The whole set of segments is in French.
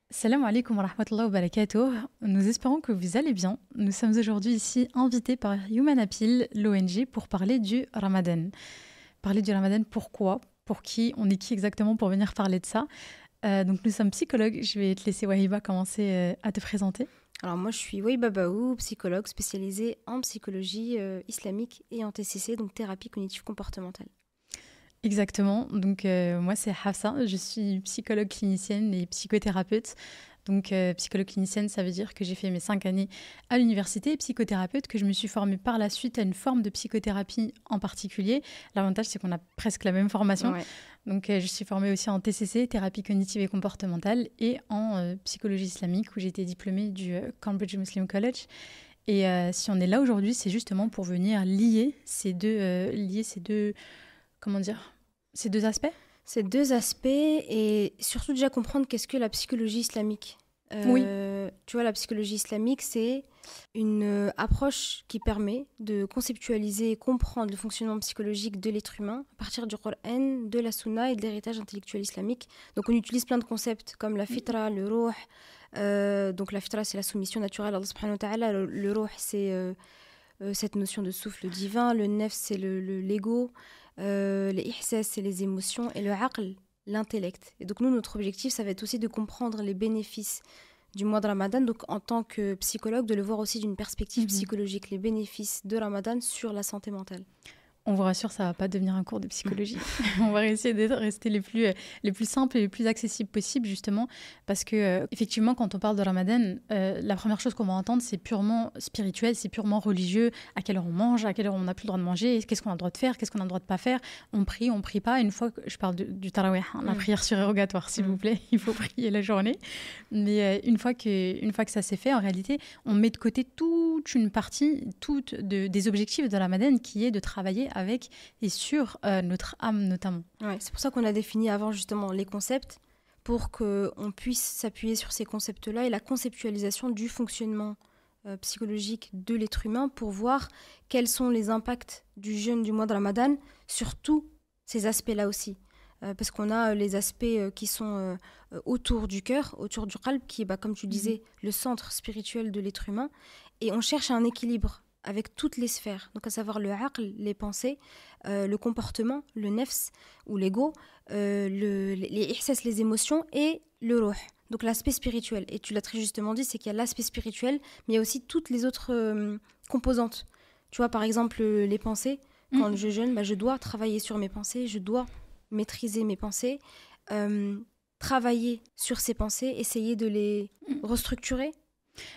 Salam alaikum wa rahmatullahi wa barakatuh. Nous espérons que vous allez bien. Nous sommes aujourd'hui ici invités par Human Appeal, l'ONG, pour parler du Ramadan. Parler du Ramadan, pourquoi? Pour qui? On est qui exactement pour venir parler de ça? Donc nous sommes psychologues. Je vais te laisser Wahiba commencer à te présenter. Alors moi je suis Wahiba Baou, psychologue spécialisée en psychologie islamique et en TCC, donc thérapie cognitive comportementale. Exactement. Donc moi c'est Hafsa, je suis psychologue clinicienne et psychothérapeute. Donc psychologue clinicienne, ça veut dire que j'ai fait mes 5 années à l'université et psychothérapeute, que je me suis formée par la suite à une forme de psychothérapie en particulier. L'avantage c'est qu'on a presque la même formation. Ouais. Donc je suis formée aussi en TCC, thérapie cognitive et comportementale, et en psychologie islamique où j'ai été diplômée du Cambridge Muslim College. Et si on est là aujourd'hui, c'est justement pour venir lier ces deux comment dire, ces deux aspects? Ces deux aspects et surtout déjà comprendre qu'est-ce que la psychologie islamique. Oui. Tu vois, la psychologie islamique, c'est une approche qui permet de conceptualiser et comprendre le fonctionnement psychologique de l'être humain à partir du Coran, de la Sunna et de l'héritage intellectuel islamique. Donc on utilise plein de concepts comme la fitra, le ruh. Donc la fitra, c'est la soumission naturelle à Allah subhanahu wa ta'ala. Le ruh, c'est cette notion de souffle divin. Le nefs, c'est l'ego. Les ihsas, c'est les émotions. Et le aql, l'intellect. Et donc nous, notre objectif, ça va être aussi de comprendre les bénéfices du mois de Ramadan, donc en tant que psychologue, de le voir aussi d'une perspective psychologique, les bénéfices de Ramadan sur la santé mentale. On vous rassure, ça ne va pas devenir un cours de psychologie. On va essayer de rester les plus simples et les plus accessibles possibles, justement, parce que effectivement, quand on parle de Ramadan, la première chose qu'on va entendre, c'est purement spirituel, c'est purement religieux. À quelle heure on mange, à quelle heure on n'a plus le droit de manger, qu'est-ce qu'on a le droit de faire, qu'est-ce qu'on a le droit de pas faire. On prie pas. Une fois que je parle du tarawih, la prière surérogatoire, s'il vous plaît, il faut prier la journée. Mais une fois que ça s'est fait, en réalité, on met de côté toute une partie, des objectifs de Ramadan, qui est de travailler avec et sur notre âme notamment. Ouais, c'est pour ça qu'on a défini avant justement les concepts, pour qu'on puisse s'appuyer sur ces concepts-là et la conceptualisation du fonctionnement psychologique de l'être humain pour voir quels sont les impacts du jeûne du mois de Ramadan sur tous ces aspects-là aussi. Parce qu'on a les aspects qui sont autour du cœur, autour du qalb, qui est, comme tu disais, le centre spirituel de l'être humain. Et on cherche un équilibre avec toutes les sphères, donc à savoir le aql, les pensées, le comportement, le nefs ou l'ego, les ihsas, les émotions, et le ruh, donc l'aspect spirituel. Et tu l'as très justement dit, c'est qu'il y a l'aspect spirituel, mais il y a aussi toutes les autres composantes. Tu vois, par exemple, les pensées, quand je jeûne, je dois travailler sur mes pensées, je dois maîtriser mes pensées, travailler sur ces pensées, essayer de les restructurer.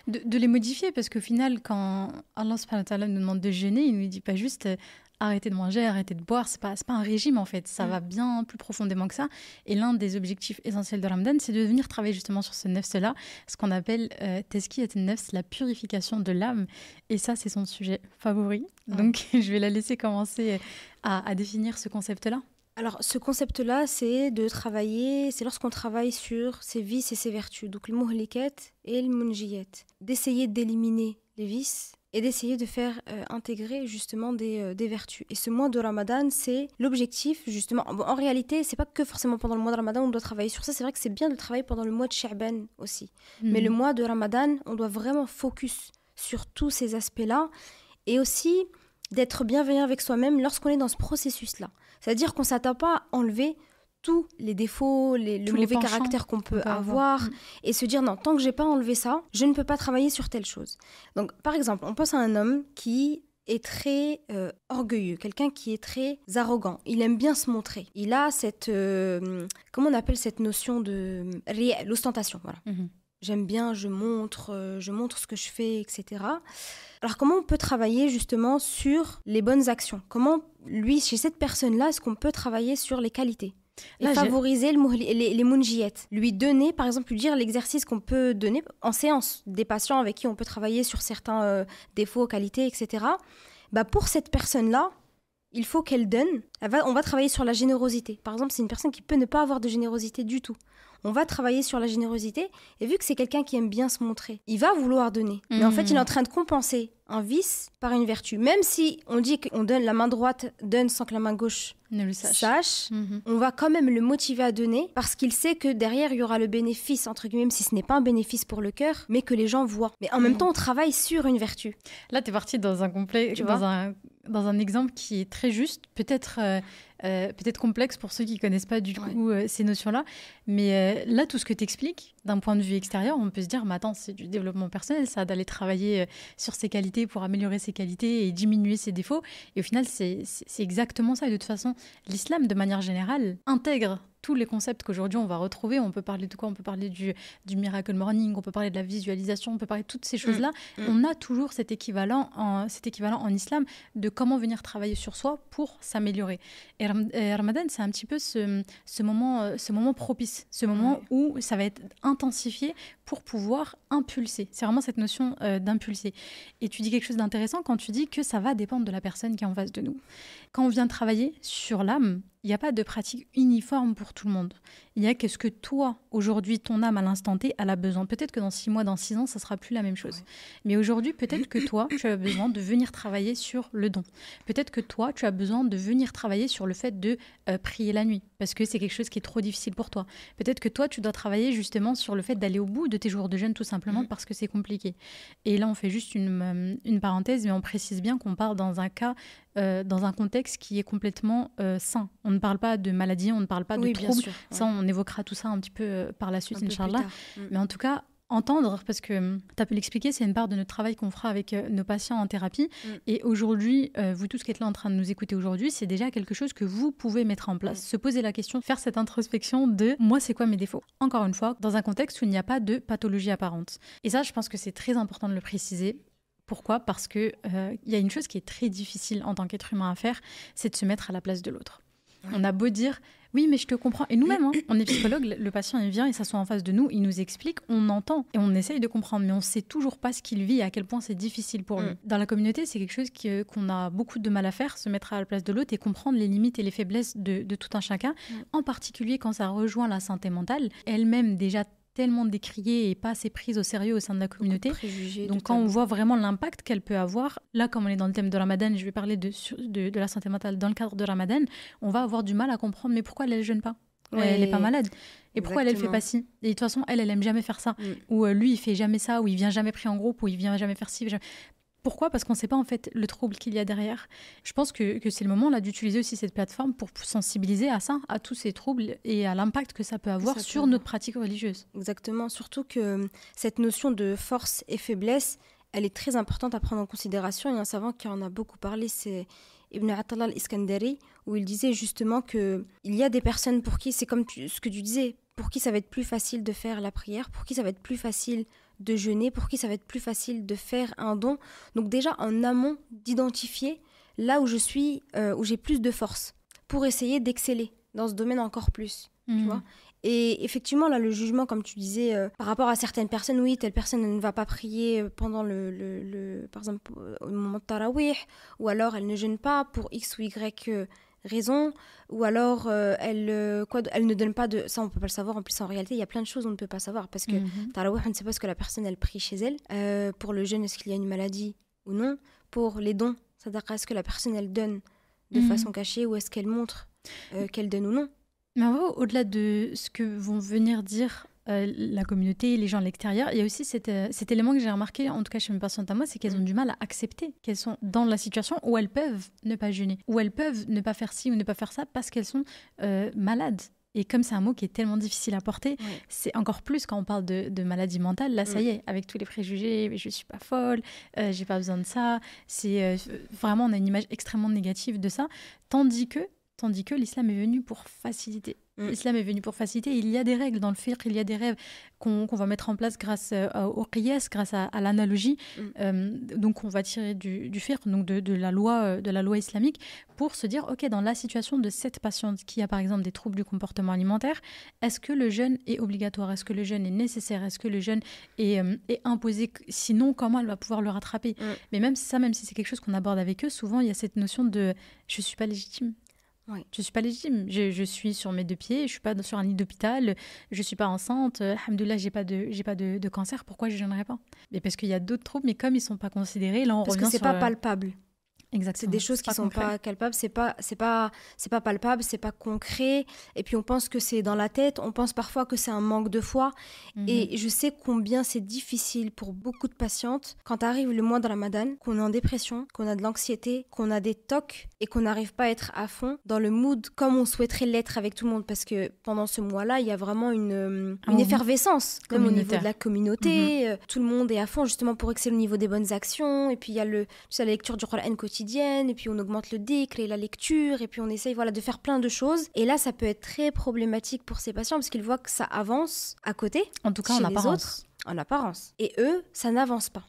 De les modifier, parce qu'au final, quand Allah subhanahu wa ta'ala nous demande de jeûner, il ne nous dit pas juste arrêtez de manger, arrêtez de boire, c'est pas un régime en fait, ça va bien plus profondément que ça. Et l'un des objectifs essentiels de Ramadan, c'est de venir travailler justement sur ce nefs-là, ce qu'on appelle tazkiyat an-nafs, la purification de l'âme. Et ça, c'est son sujet favori. Donc je vais la laisser commencer à définir ce concept-là. Alors, ce concept-là, c'est lorsqu'on travaille sur ses vices et ses vertus, donc le muhlikat et le munjiyat, d'essayer d'éliminer les vices et d'essayer de faire intégrer justement des vertus. Et ce mois de Ramadan, c'est l'objectif justement. Bon, en réalité, c'est pas que forcément pendant le mois de Ramadan on doit travailler sur ça. C'est vrai que c'est bien de travailler pendant le mois de Sha'ban aussi. Mais le mois de Ramadan, on doit vraiment focus sur tous ces aspects-là et aussi d'être bienveillant avec soi-même lorsqu'on est dans ce processus-là. C'est-à-dire qu'on ne s'attend pas à enlever tous les défauts, le mauvais caractère qu'on peut avoir et se dire non, tant que je n'ai pas enlevé ça, je ne peux pas travailler sur telle chose. Donc, par exemple, on pense à un homme qui est très orgueilleux, quelqu'un qui est très arrogant. Il aime bien se montrer. Il a cette... comment on appelle cette notion de... l'ostentation, voilà. J'aime bien, je montre ce que je fais, etc. Alors, comment on peut travailler justement sur les bonnes actions? Comment, lui, chez cette personne-là, est-ce qu'on peut travailler sur les qualités et favoriser les munjiyat? Lui donner, par exemple, lui dire l'exercice qu'on peut donner en séance, des patients avec qui on peut travailler sur certains défauts, qualités, etc. Pour cette personne-là, il faut qu'elle donne. On va travailler sur la générosité. Par exemple, c'est une personne qui peut ne pas avoir de générosité du tout. on va travailler sur la générosité. Et vu que c'est quelqu'un qui aime bien se montrer, il va vouloir donner. Mais en fait, il est en train de compenser un vice par une vertu. Même si on dit qu'on donne, la main droite donne sans que la main gauche ne le sache. On va quand même le motiver à donner parce qu'il sait que derrière, il y aura le bénéfice, entre guillemets, même si ce n'est pas un bénéfice pour le cœur, mais que les gens voient. Mais en même temps, on travaille sur une vertu. Là, tu es parti dans dans un exemple qui est très juste, peut-être complexe pour ceux qui ne connaissent pas du coup ces notions-là. Mais là, tout ce que tu expliques, d'un point de vue extérieur, on peut se dire, mais attends, c'est du développement personnel, ça, d'aller travailler sur ses qualités pour améliorer ses qualités et diminuer ses défauts. Et au final, c'est exactement ça. Et de toute façon, l'islam, de manière générale, intègre tous les concepts qu'aujourd'hui on va retrouver. On peut parler de quoi? On peut parler du miracle morning, on peut parler de la visualisation, on peut parler de toutes ces choses-là. On a toujours cet équivalent en islam de comment venir travailler sur soi pour s'améliorer. Et Ramadan, c'est un petit peu ce moment propice, ce moment où ça va être intensifié pour pouvoir impulser. C'est vraiment cette notion d'impulser. Et tu dis quelque chose d'intéressant quand tu dis que ça va dépendre de la personne qui est en face de nous. Quand on vient travailler sur l'âme, il n'y a pas de pratique uniforme pour tout le monde. Il y a qu'est-ce que toi, aujourd'hui, ton âme à l'instant T, elle a besoin. Peut-être que dans 6 mois, dans 6 ans, ça ne sera plus la même chose. Ouais. Mais aujourd'hui, peut-être que toi, tu as besoin de venir travailler sur le don. Peut-être que toi, tu as besoin de venir travailler sur le fait de prier la nuit, parce que c'est quelque chose qui est trop difficile pour toi. Peut-être que toi, tu dois travailler justement sur le fait d'aller au bout de tes jours de jeûne, tout simplement parce que c'est compliqué. Et là, on fait juste une parenthèse, mais on précise bien qu'on parle dans un cas, dans un contexte qui est complètement sain. On ne parle pas de maladie, on ne parle pas de troubles. Ça, on évoquera tout ça un petit peu par la suite, Inch'Allah. Mais en tout cas, entendre, parce que tu as pu l'expliquer, c'est une part de notre travail qu'on fera avec nos patients en thérapie. Et aujourd'hui, vous tous qui êtes là en train de nous écouter aujourd'hui, c'est déjà quelque chose que vous pouvez mettre en place. Se poser la question, faire cette introspection de « moi, c'est quoi mes défauts ?» Encore une fois, dans un contexte où il n'y a pas de pathologie apparente. Et ça, je pense que c'est très important de le préciser. Pourquoi ? Parce qu'il y a une chose qui est très difficile en tant qu'être humain à faire, c'est de se mettre à la place de l'autre. On a beau dire « oui, mais je te comprends ». Et nous-mêmes, on est psychologue, le patient il vient, il s'assoit en face de nous, il nous explique, on entend et on essaye de comprendre, mais on ne sait toujours pas ce qu'il vit et à quel point c'est difficile pour lui. Dans la communauté, c'est quelque chose qu'on a beaucoup de mal à faire, se mettre à la place de l'autre et comprendre les limites et les faiblesses de tout un chacun, en particulier quand ça rejoint la santé mentale, elle-même déjà tellement décriée et pas assez prise au sérieux au sein de la communauté. Donc quand on voit vraiment l'impact qu'elle peut avoir, là comme on est dans le thème de Ramadan, je vais parler de la santé mentale dans le cadre de Ramadan, on va avoir du mal à comprendre mais pourquoi elle ne jeûne pas ? Elle n'est pas malade. Et pourquoi elle ne fait pas ci ? Et de toute façon, elle aime jamais faire ça. Ou lui, il fait jamais ça, ou il vient jamais prier en groupe, ou il vient jamais faire ci. Pourquoi ? Parce qu'on ne sait pas en fait le trouble qu'il y a derrière. Je pense que c'est le moment là d'utiliser aussi cette plateforme pour sensibiliser à ça, à tous ces troubles et à l'impact que ça peut avoir sur notre pratique religieuse. Exactement, surtout que cette notion de force et faiblesse, elle est très importante à prendre en considération. Il y a un savant qui en a beaucoup parlé, c'est Ibn Attallah al-Iskandari, où il disait justement qu'il y a des personnes pour qui, c'est comme ce que tu disais, pour qui ça va être plus facile de faire la prière, pour qui ça va être plus facile de jeûner, pour qui ça va être plus facile de faire un don. Donc déjà en amont, d'identifier là où je suis, où j'ai plus de force, pour essayer d'exceller dans ce domaine encore plus, tu vois. Et effectivement, là, le jugement, comme tu disais, par rapport à certaines personnes, oui, telle personne elle ne va pas prier pendant par exemple, au moment de Tarawih, ou alors elle ne jeûne pas pour X ou Y raison, ou alors elle ne donne pas de... Ça, on ne peut pas le savoir. En plus, en réalité, il y a plein de choses qu'on ne peut pas savoir, parce que Tarawih, on ne sait pas ce que la personne, elle prie chez elle. Pour le jeûne, est-ce qu'il y a une maladie ou non ? Pour les dons, c'est-à-dire est-ce que la personne, elle donne de façon cachée, ou est-ce qu'elle montre qu'elle donne ou non ? Mais en vrai, au-delà de ce que vont venir dire la communauté, les gens à l'extérieur, il y a aussi cet élément que j'ai remarqué, en tout cas chez mes patientes à moi, c'est qu'elles ont du mal à accepter qu'elles sont dans la situation où elles peuvent ne pas jeûner, où elles peuvent ne pas faire ci ou ne pas faire ça parce qu'elles sont malades. Et comme c'est un mot qui est tellement difficile à porter, c'est encore plus quand on parle de maladie mentale. Là, ça y est, avec tous les préjugés, je ne suis pas folle, j'ai pas besoin de ça. C'est vraiment, on a une image extrêmement négative de ça, tandis que l'islam est venu pour faciliter. L'islam est venu pour faciliter. Il y a des règles dans le fiqh, il y a des règles qu'on va mettre en place grâce au qiyas, grâce à l'analogie. Donc, on va tirer du fiqh, donc de la loi islamique, pour se dire, OK, dans la situation de cette patiente qui a par exemple des troubles du comportement alimentaire, est-ce que le jeûne est obligatoire ? Est-ce que le jeûne est nécessaire ? Est-ce que le jeûne est imposé ? Sinon, comment elle va pouvoir le rattraper ? Mais même si c'est quelque chose qu'on aborde avec eux, souvent, il y a cette notion de « je ne suis pas légitime ». Oui. Je ne suis pas légitime. Je suis sur mes deux pieds, je ne suis pas sur un lit d'hôpital, je ne suis pas enceinte. Alhamdoulilah, je n'ai pas de cancer. Pourquoi je ne jeûnerais pas? Mais parce qu'il y a d'autres troubles, mais comme ils ne sont pas considérés, là, on Parce revient que c'est sur... pas palpable. Exactement. C'est des choses qui sont pas palpables, c'est pas palpable, c'est pas concret. Et puis on pense que c'est dans la tête, on pense parfois que c'est un manque de foi. Et je sais combien c'est difficile pour beaucoup de patientes quand arrive le mois de Ramadan, qu'on est en dépression, qu'on a de l'anxiété, qu'on a des tocs et qu'on n'arrive pas à être à fond dans le mood comme on souhaiterait l'être avec tout le monde. Parce que pendant ce mois-là, il y a vraiment une effervescence, même au niveau de la communauté. Tout le monde est à fond justement pour exceller au niveau des bonnes actions. Et puis il y a la lecture du Coran quotidienne, et puis on augmente le dhikr et la lecture, et puis on essaye de faire plein de choses. Et là, ça peut être très problématique pour ces patients parce qu'ils voient que ça avance à côté, en tout cas en apparence. En apparence. Et eux, ça n'avance pas.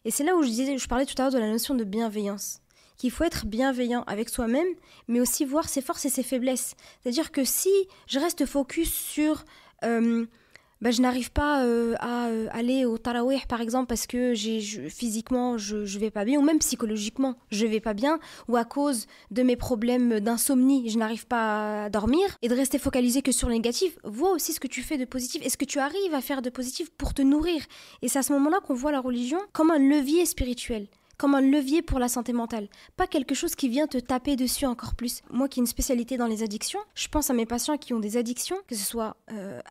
Et c'est là où je parlais tout à l'heure de la notion de bienveillance. Qu'il faut être bienveillant avec soi-même, mais aussi voir ses forces et ses faiblesses. C'est-à-dire que si je reste focus sur... je n'arrive pas à aller au tarawih par exemple parce que physiquement je vais pas bien, ou même psychologiquement je vais pas bien, ou à cause de mes problèmes d'insomnie je n'arrive pas à dormir, et de rester focalisé que sur le négatif. Vois aussi ce que tu fais de positif, est-ce que tu arrives à faire de positif pour te nourrir. Et c'est à ce moment-là qu'on voit la religion comme un levier spirituel, comme un levier pour la santé mentale, pas quelque chose qui vient te taper dessus encore plus. Moi qui ai une spécialité dans les addictions, je pense à mes patients qui ont des addictions, que ce soit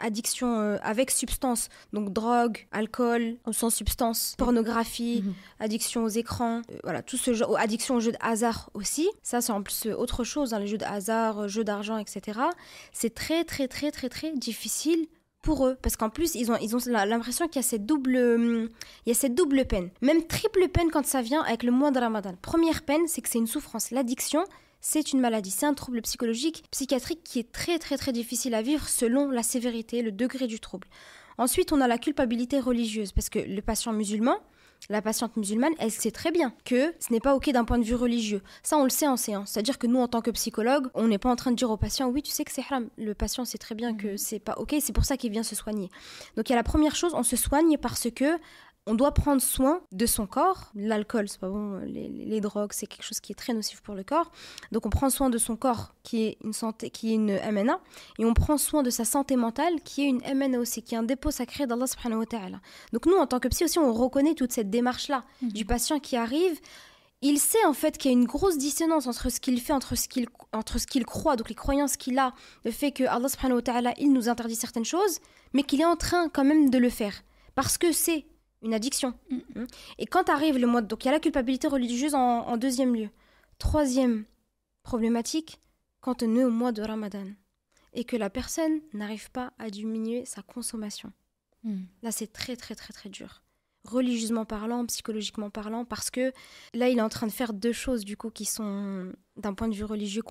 addiction avec substance, donc drogue, alcool, sans substance, pornographie, addiction aux écrans, tout ce genre, addiction aux jeux de hasard aussi. Ça c'est en plus autre chose, les jeux de hasard, jeux d'argent, etc. C'est très très très très très difficile pour eux, parce qu'en plus ils ont l'impression qu'il y a cette double peine, même triple peine quand ça vient avec le mois de Ramadan. Première peine, c'est que c'est une souffrance. L'addiction, c'est une maladie, c'est un trouble psychologique, psychiatrique qui est très très très difficile à vivre selon la sévérité, le degré du trouble. Ensuite, on a la culpabilité religieuse, parce que le patient musulman, la patiente musulmane, elle sait très bien que ce n'est pas OK d'un point de vue religieux. Ça, on le sait en séance. C'est-à-dire que nous, en tant que psychologue, on n'est pas en train de dire au patient « Oui, tu sais que c'est haram ». Le patient sait très bien que c'est pas OK, c'est pour ça qu'il vient se soigner. Donc, il y a la première chose, on se soigne parce que on doit prendre soin de son corps. L'alcool, c'est pas bon, les drogues, c'est quelque chose qui est très nocif pour le corps. Donc on prend soin de son corps, qui est une MNA, et on prend soin de sa santé mentale, qui est une MNA aussi, qui est un dépôt sacré d'Allah subhanahu wa ta'ala. Donc nous, en tant que psy aussi, on reconnaît toute cette démarche-là du patient qui arrive. Il sait en fait qu'il y a une grosse dissonance entre ce qu'il fait, entre ce qu'il croit, donc les croyances qu'il a, le fait que Allah subhanahu wa ta'ala, il nous interdit certaines choses, mais qu'il est en train quand même de le faire. Parce que c'est une addiction. Et quand arrive le mois de... Donc il y a la culpabilité religieuse en deuxième lieu. Troisième problématique, quand on est au mois de Ramadan et que la personne n'arrive pas à diminuer sa consommation. Là, c'est très, très, très, très dur. Religieusement parlant, psychologiquement parlant, parce que là, il est en train de faire deux choses, du coup, qui sont, d'un point de vue religieux,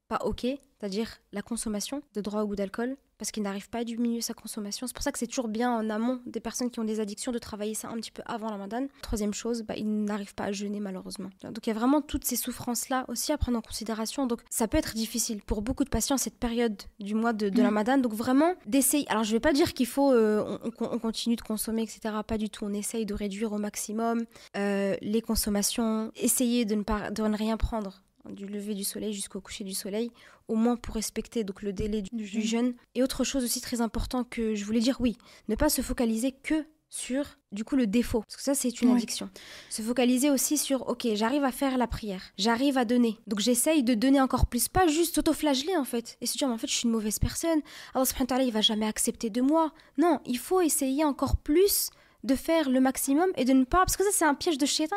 pas OK, c'est-à-dire la consommation de drogue ou d'alcool, parce qu'il n'arrive pas à diminuer sa consommation. C'est pour ça que c'est toujours bien en amont des personnes qui ont des addictions de travailler ça un petit peu avant la Ramadan. Troisième chose, il n'arrive pas à jeûner malheureusement. Donc il y a vraiment toutes ces souffrances-là aussi à prendre en considération. Donc ça peut être difficile pour beaucoup de patients cette période du mois de la Ramadan. Donc vraiment d'essayer. Alors je vais pas dire qu'il faut on continue de consommer, etc. Pas du tout. On essaye de réduire au maximum les consommations. Essayer de ne rien prendre du lever du soleil jusqu'au coucher du soleil, au moins pour respecter donc le délai du jeûne. Et autre chose aussi très important que je voulais dire, oui, ne pas se focaliser que sur du coup le défaut, parce que ça c'est une addiction. Se focaliser aussi sur ok, j'arrive à faire la prière, j'arrive à donner, donc j'essaye de donner encore plus, pas juste s'auto-flageller en fait et se dire mais en fait je suis une mauvaise personne, Allah subhanahu wa ta'ala il va jamais accepter de moi. Non, il faut essayer encore plus de faire le maximum et de ne pas, parce que ça c'est un piège de shaitan,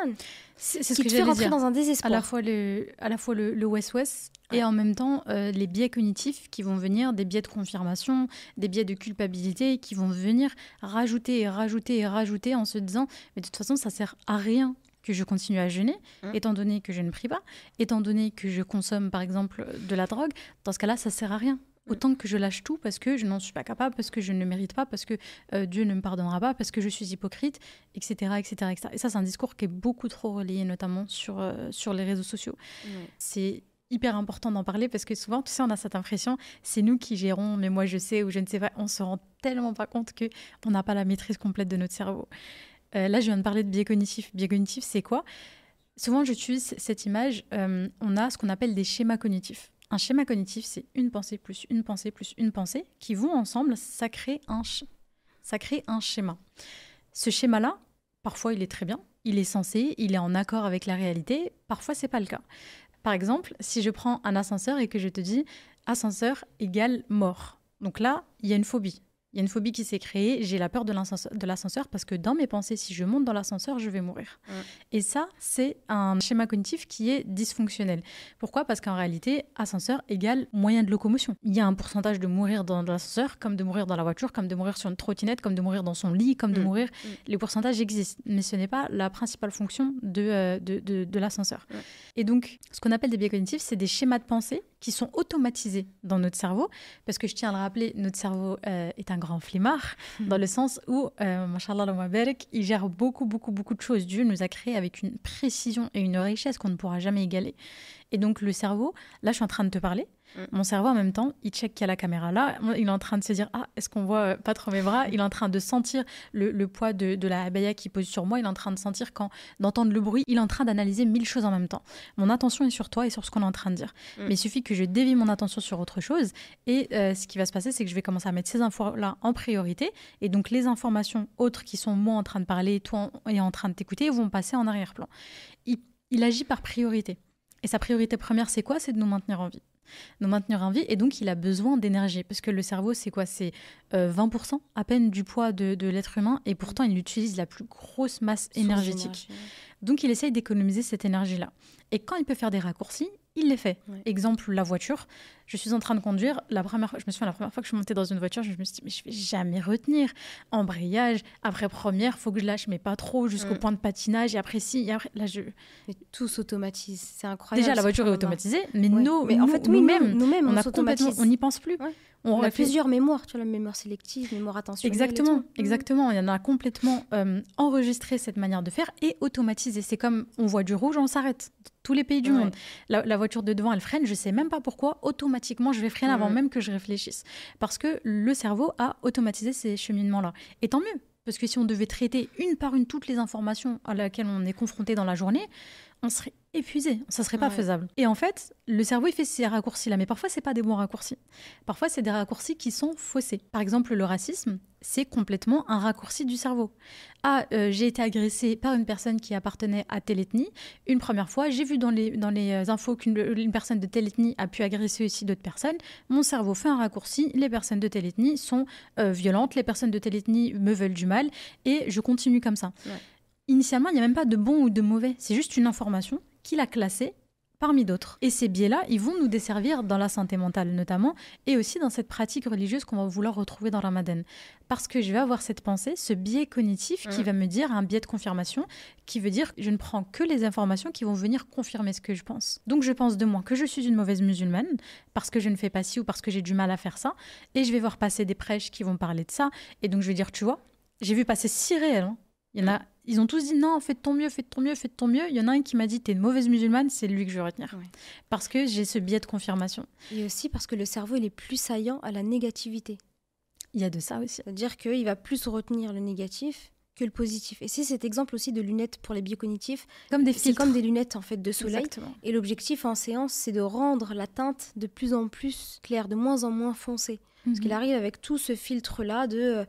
c'est qui ce que te fait rentrer dire. dans un désespoir. À la fois le west-west et en même temps les biais cognitifs qui vont venir, des biais de confirmation, des biais de culpabilité qui vont venir rajouter en se disant mais de toute façon ça sert à rien que je continue à jeûner, étant donné que je ne prie pas, étant donné que je consomme par exemple de la drogue, dans ce cas-là ça sert à rien. Autant que je lâche tout parce que je n'en suis pas capable, parce que je ne le mérite pas, parce que Dieu ne me pardonnera pas, parce que je suis hypocrite, etc. etc. Et ça, c'est un discours qui est beaucoup trop relayé, notamment sur les réseaux sociaux. C'est hyper important d'en parler parce que souvent, tu sais, on a cette impression, c'est nous qui gérons, mais moi je sais ou je ne sais pas, on se rend tellement pas compte qu'on n'a pas la maîtrise complète de notre cerveau. Là, je viens de parler de biais cognitifs. Biais cognitifs, c'est quoi ? Souvent, j'utilise cette image, on a ce qu'on appelle des schémas cognitifs. Un schéma cognitif, c'est une pensée plus une pensée plus une pensée qui vont ensemble, ça crée un schéma. Ce schéma-là, parfois il est très bien, il est sensé, il est en accord avec la réalité, parfois c'est pas le cas. Par exemple, si je prends un ascenseur et que je te dis ascenseur égale mort. Donc là, il y a une phobie. Il y a une phobie qui s'est créée, j'ai la peur de l'ascenseur parce que dans mes pensées, si je monte dans l'ascenseur, je vais mourir. Et ça, c'est un schéma cognitif qui est dysfonctionnel. Pourquoi ? Parce qu'en réalité, ascenseur égale moyen de locomotion. Il y a un pourcentage de mourir dans l'ascenseur, comme de mourir dans la voiture, comme de mourir sur une trottinette, comme de mourir dans son lit, comme de mourir... Les pourcentages existent, mais ce n'est pas la principale fonction de l'ascenseur. Et donc, ce qu'on appelle des biais cognitifs, c'est des schémas de pensée qui sont automatisés dans notre cerveau, parce que je tiens à le rappeler, notre cerveau est un grand flemmard, dans le sens où, mashallah, il gère beaucoup de choses. Dieu nous a créés avec une précision et une richesse qu'on ne pourra jamais égaler. Et donc le cerveau, là je suis en train de te parler, mon cerveau en même temps, il check qu'il y a la caméra là, il est en train de se dire, est-ce qu'on voit pas trop mes bras ? Il est en train de sentir le poids de la abaya qui pose sur moi, il est en train de sentir d'entendre le bruit, il est en train d'analyser 1000 choses en même temps. Mon attention est sur toi et sur ce qu'on est en train de dire. Mais il suffit que je dévie mon attention sur autre chose et ce qui va se passer, c'est que je vais commencer à mettre ces infos-là en priorité et donc les informations autres qui sont moi en train de parler, toi et en train de t'écouter, vont passer en arrière-plan. Il agit par priorité. Et sa priorité première, c'est quoi ? C'est de nous maintenir en vie. Nous maintenir en vie, et donc il a besoin d'énergie. Parce que le cerveau, c'est quoi ? C'est 20% à peine du poids de l'être humain, et pourtant il utilise la plus grosse masse énergétique. Donc il essaye d'économiser cette énergie-là. Et quand il peut faire des raccourcis, il les fait. Exemple, la voiture. Je suis en train de conduire. Je me souviens, la première fois que je suis montée dans une voiture, je me suis dit, mais je vais jamais retenir. Embrayage, après première, il faut que je lâche, mais pas trop, jusqu'au point de patinage. Et après, et après, là, Mais tout s'automatise. C'est incroyable. Déjà, la voiture est automatisée, mais nous-mêmes, on n'y pense plus. On a plusieurs mémoires, tu vois, la mémoire sélective, mémoire attentionnelle. Exactement. Il y en a complètement enregistré cette manière de faire et automatisé. C'est comme on voit du rouge, on s'arrête. Tous les pays du monde. La voiture de devant, elle freine, je sais même pas pourquoi. Automatiquement, je vais freiner avant même que je réfléchisse. Parce que le cerveau a automatisé ces cheminements-là. Et tant mieux. Parce que si on devait traiter une par une toutes les informations à laquelle on est confronté dans la journée, on serait épuisé, ça serait pas faisable. Et en fait, le cerveau, il fait ces raccourcis-là, mais parfois, c'est pas des bons raccourcis. Parfois, c'est des raccourcis qui sont faussés. Par exemple, le racisme, c'est complètement un raccourci du cerveau. J'ai été agressée par une personne qui appartenait à telle ethnie. Une première fois, j'ai vu dans les infos qu'une personne de telle ethnie a pu agresser aussi d'autres personnes. Mon cerveau fait un raccourci, les personnes de telle ethnie sont violentes, les personnes de telle ethnie me veulent du mal, et je continue comme ça. Initialement, il n'y a même pas de bon ou de mauvais. C'est juste une information qu'il a classée parmi d'autres. Et ces biais-là, ils vont nous desservir dans la santé mentale notamment, et aussi dans cette pratique religieuse qu'on va vouloir retrouver dans Ramadan. Parce que je vais avoir cette pensée, ce biais cognitif qui va me dire, un biais de confirmation, qui veut dire que je ne prends que les informations qui vont venir confirmer ce que je pense. Donc je pense de moi que je suis une mauvaise musulmane, parce que je ne fais pas ci ou parce que j'ai du mal à faire ça, et je vais voir passer des prêches qui vont parler de ça, et donc je vais dire, tu vois, j'ai vu passer 6 réels, Il y en a, ils ont tous dit non, fais de ton mieux, fais de ton mieux, fais de ton mieux. Il y en a un qui m'a dit t'es une mauvaise musulmane, c'est lui que je vais retenir. Parce que j'ai ce biais de confirmation. Et aussi parce que le cerveau, il est plus saillant à la négativité. Il y a de ça aussi. C'est-à-dire qu'il va plus retenir le négatif que le positif. Et c'est cet exemple aussi de lunettes pour les biais cognitifs. Comme des filtres. C'est comme des lunettes en fait de soleil. Exactement. Et l'objectif en séance, c'est de rendre la teinte de plus en plus claire, de moins en moins foncée. Parce qu'il arrive avec tout ce filtre-là de...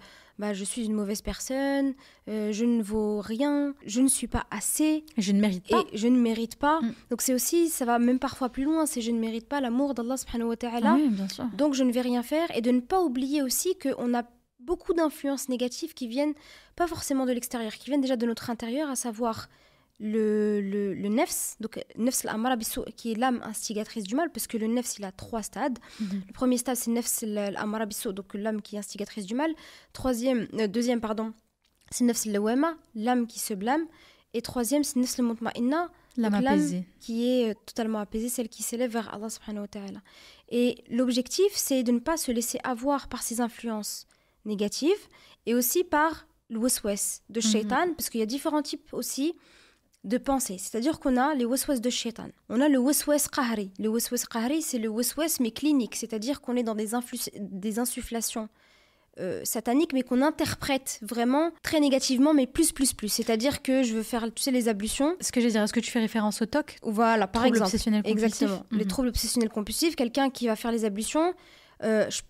je suis une mauvaise personne, je ne vaux rien, je ne suis pas assez. Je ne mérite pas. Et je ne mérite pas. Donc c'est aussi, ça va même parfois plus loin, c'est je ne mérite pas l'amour d'Allah subhanahu wa ta'ala. Oui, bien sûr. Donc je ne vais rien faire. Et de ne pas oublier aussi qu'on a beaucoup d'influences négatives qui viennent, pas forcément de l'extérieur, qui viennent déjà de notre intérieur, à savoir le nefs, donc nefs al-amara bis-sou, qui est l'âme instigatrice du mal, parce que le nefs, il a 3 stades. Le premier stade, c'est nefs al-amara bis-sou, donc l'âme qui est instigatrice du mal. Deuxième, c'est nefs al-lawama, l'âme qui se blâme. Et troisième, c'est nefs al-mutma'inna, l'âme apaisée, qui est totalement apaisée, celle qui s'élève vers Allah subhanahu wa ta'ala. Et l'objectif, c'est de ne pas se laisser avoir par ces influences négatives, et aussi par le waswas de shaitan, parce qu'il y a différents types aussi de pensée. C'est-à-dire qu'on a les waswas de shaitan. On a le waswas qahri. Le waswas qahri, c'est le waswas mais clinique. C'est-à-dire qu'on est dans des insufflations satanique, mais qu'on interprète vraiment très négativement, mais plus. C'est-à-dire que je veux faire, tu sais, les ablutions. Ce que je veux dire, est-ce que tu fais référence au TOC? Voilà, par exemple. Obsessionnel compulsif. Exactement. Les troubles obsessionnels compulsifs, quelqu'un qui va faire les ablutions.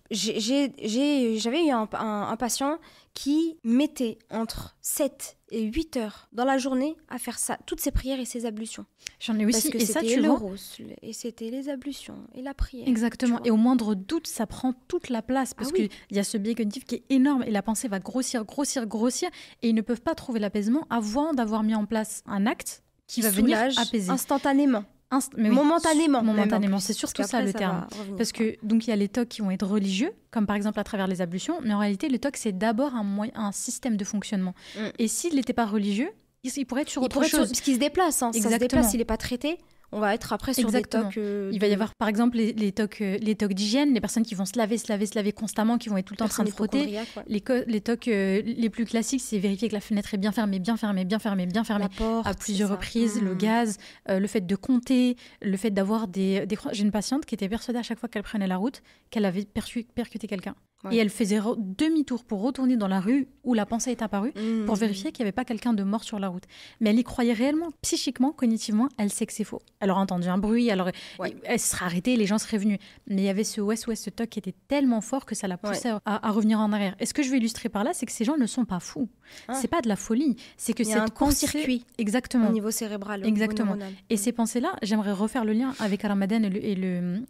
J'avais eu un patient qui mettait entre 7 et 8 heures dans la journée à faire ça, toutes ses prières et ses ablutions. J'en ai aussi, parce que et ça, c'était tu le vois. Roussel, et c'était les ablutions et la prière. Exactement, et au moindre doute, ça prend toute la place, parce qu'il y a ce biais cognitif qui est énorme, et la pensée va grossir, et ils ne peuvent pas trouver l'apaisement avant d'avoir mis en place un acte qui va venir apaiser. Instantanément. Mais oui, momentanément, c'est surtout ça le terme. Parce que donc il y a les TOC qui vont être religieux, comme par exemple à travers les ablutions, mais en réalité le TOC c'est d'abord un système de fonctionnement. Et s'il n'était pas religieux, il pourrait être sur autre chose. Parce qu'il se déplace, ça se déplace, il n'est pas traité. On va être après sur des TOC. Il va y avoir par exemple les TOC d'hygiène, les personnes qui vont se laver constamment, qui vont être tout le temps en train de frotter. Les TOC les plus classiques, c'est vérifier que la fenêtre est bien fermée, la porte, à plusieurs reprises, le gaz, le fait de compter, le fait d'avoir des... J'ai une patiente qui était persuadée à chaque fois qu'elle prenait la route qu'elle avait percuté quelqu'un. Ouais. Et elle faisait demi-tour pour retourner dans la rue où la pensée est apparue pour vérifier qu'il n'y avait pas quelqu'un de mort sur la route. Mais elle y croyait réellement, psychiquement, cognitivement, elle sait que c'est faux. Elle aurait entendu un bruit, elle se serait arrêtée, les gens seraient venus. Mais il y avait ce ce TOC qui était tellement fort que ça l'a poussé à revenir en arrière. Et ce que je veux illustrer par là, c'est que ces gens ne sont pas fous. C'est pas de la folie. C'est que c'est un court-circuit exactement. Au niveau cérébral. Exactement. Et ces pensées-là, j'aimerais refaire le lien avec Ramadan et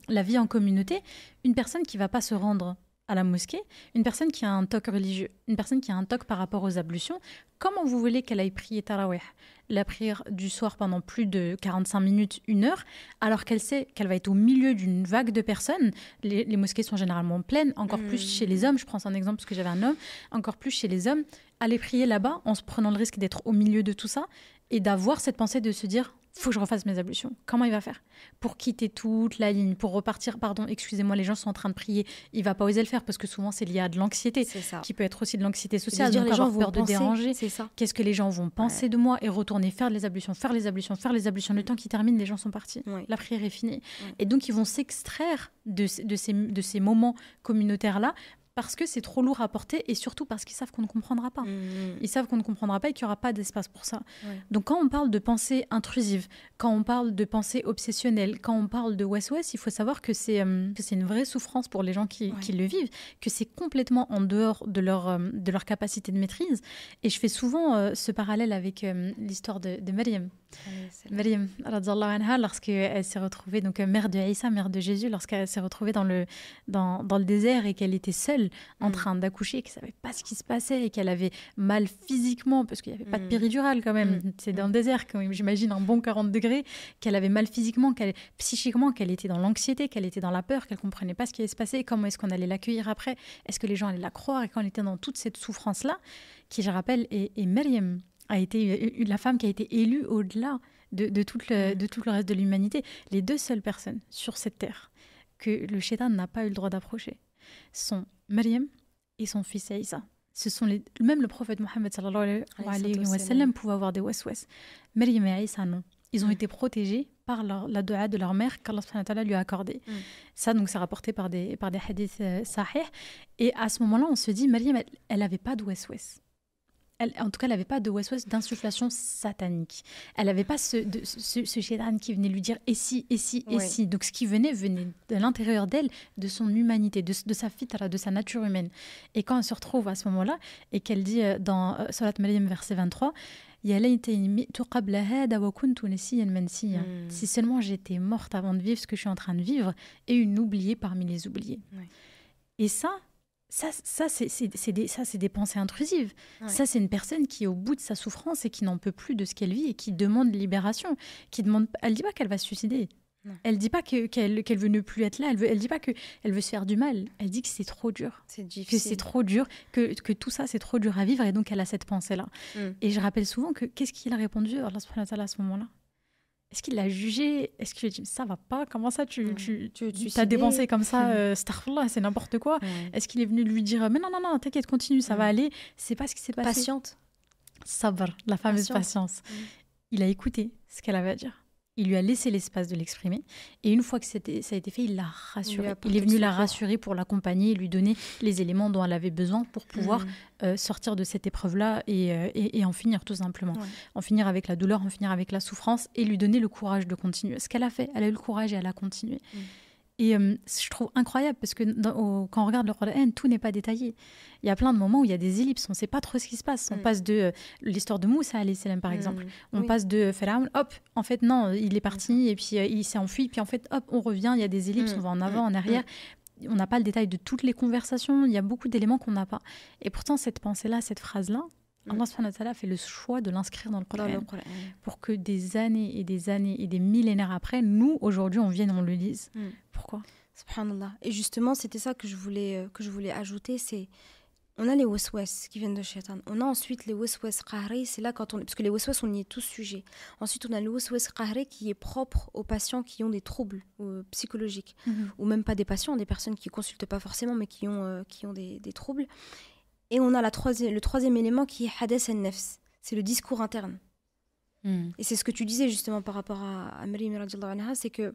la vie en communauté. Une personne qui ne va pas se rendre à la mosquée, une personne qui a un TOC religieux, une personne qui a un TOC par rapport aux ablutions, comment vous voulez qu'elle aille prier Tarawih, la prière du soir pendant plus de 45 minutes, 1 heure, alors qu'elle sait qu'elle va être au milieu d'une vague de personnes. Les mosquées sont généralement pleines, encore plus chez les hommes, je prends un exemple parce que j'avais un homme, encore plus chez les hommes, aller prier là-bas en se prenant le risque d'être au milieu de tout ça et d'avoir cette pensée de se dire faut que je refasse mes ablutions. Comment il va faire pour quitter toute la ligne, pour repartir, pardon, excusez-moi, les gens sont en train de prier, il va pas oser le faire parce que souvent c'est lié à de l'anxiété, qui peut être aussi de l'anxiété sociale, donc les gens vont peur de déranger. Ça. Qu'est-ce que les gens vont penser de moi et retourner faire les ablutions. Le temps qui termine, les gens sont partis. La prière est finie. Et donc ils vont s'extraire de ces moments communautaires-là parce que c'est trop lourd à porter et surtout parce qu'ils savent qu'on ne comprendra pas. Ils savent qu'on ne comprendra pas et qu'il n'y aura pas d'espace pour ça. Donc quand on parle de pensée intrusive, quand on parle de pensée obsessionnelle, quand on parle de waswas, il faut savoir que c'est une vraie souffrance pour les gens qui le vivent, que c'est complètement en dehors de leur capacité de maîtrise. Et je fais souvent ce parallèle avec l'histoire de Maryam. Maryam, lorsqu'elle s'est retrouvée, donc mère de Isa, mère de Jésus, lorsqu'elle s'est retrouvée dans le désert et qu'elle était seule en train d'accoucher, qu'elle ne savait pas ce qui se passait et qu'elle avait mal physiquement, parce qu'il n'y avait pas de péridurale quand même, c'est dans le désert, quand même, j'imagine un bon 40 degrés, qu'elle avait mal physiquement, psychiquement, qu'elle était dans l'anxiété, qu'elle était dans la peur, qu'elle ne comprenait pas ce qui allait se passer, comment est-ce qu'on allait l'accueillir après, est-ce que les gens allaient la croire, et quand elle était dans toute cette souffrance-là, qui je rappelle est Maryam, a été la femme qui a été élue au-delà de tout le reste de l'humanité. Les deux seules personnes sur cette terre que le shaitan n'a pas eu le droit d'approcher sont Maryam et son fils Isa. Ce sont même le prophète Mohammed sallallahu alayhi wa sallam pouvait avoir des waswas. Maryam et Isa non. Ils ont été protégés par la dua de leur mère qu'Allah subhanahu wa ta'ala lui a accordé. Ça, donc, c'est rapporté par des hadiths sahih. Et à ce moment-là, on se dit, Maryam, elle n'avait pas de waswas. En tout cas, elle n'avait pas de waswas d'insufflation satanique. Elle n'avait pas ce shaitan qui venait lui dire et si. Donc, ce qui venait de l'intérieur d'elle, de son humanité, de sa fitra, de sa nature humaine. Et quand elle se retrouve à ce moment-là, et qu'elle dit dans Surat Maryam, verset 23, si seulement j'étais morte avant de vivre ce que je suis en train de vivre, et une oubliée parmi les oubliés. Et ça c'est des pensées intrusives. Ça, c'est une personne qui est au bout de sa souffrance et qui n'en peut plus de ce qu'elle vit et qui demande libération. Elle dit pas qu'elle va se suicider. Elle dit pas qu'elle veut ne plus être là. Elle dit pas qu'elle veut se faire du mal. Elle dit que c'est trop dur. C'est difficile. Que c'est trop dur, que tout ça, c'est trop dur à vivre. Et donc, elle a cette pensée-là. Et je rappelle souvent qu'est-ce qu'il a répondu Allah subhanahu wa ta'ala à ce moment-là? Est-ce qu'il l'a jugé? Est-ce qu'il lui a dit ça va pas? Comment ça tu as des pensées comme ça? Astaghfirullah, c'est n'importe quoi. Est-ce qu'il est venu lui dire mais non, t'inquiète, continue, ça va aller? C'est pas ce qui s'est passé. Patiente. Sabr, la fameuse patience. Il a écouté ce qu'elle avait à dire. il lui a laissé l'espace de l'exprimer. Et une fois que ça a été fait, il l'a rassurée. Il est venu la rassurer pour l'accompagner et lui donner les éléments dont elle avait besoin pour pouvoir sortir de cette épreuve-là et en finir tout simplement. Ouais. En finir avec la douleur, en finir avec la souffrance et lui donner le courage de continuer. Ce qu'elle a fait, elle a eu le courage et elle a continué. Et je trouve incroyable parce que quand on regarde le Coran, tout n'est pas détaillé. Il y a plein de moments où il y a des ellipses, on ne sait pas trop ce qui se passe. On passe de l'histoire de Moussa, alayhi salam, par exemple. On passe de Pharaon, hop, en fait, non, il est parti et puis il s'est enfui. Puis en fait, hop, on revient, il y a des ellipses, on va en avant, en arrière. On n'a pas le détail de toutes les conversations. Il y a beaucoup d'éléments qu'on n'a pas. Et pourtant, cette pensée-là, cette phrase-là, Allah subhanahu wa ta'ala fait le choix de l'inscrire dans le Coran pour que des années et des années et des millénaires après, nous, aujourd'hui, on vienne et on le lise. Pourquoi ? Subhanallah. Et justement, c'était ça que je voulais ajouter, c'est on a les waswas qui viennent de Shaitan. On a ensuite les waswas qahri, c'est là quand parce que les waswas, on y est tous sujets. Ensuite, on a le waswas qahri qui est propre aux patients qui ont des troubles psychologiques, ou même pas des patients, des personnes qui consultent pas forcément, mais qui ont des troubles. Et on a le troisième élément qui est hadath al-nafs, c'est le discours interne. Et c'est ce que tu disais justement par rapport à Maryam radhiyallahu anha, c'est que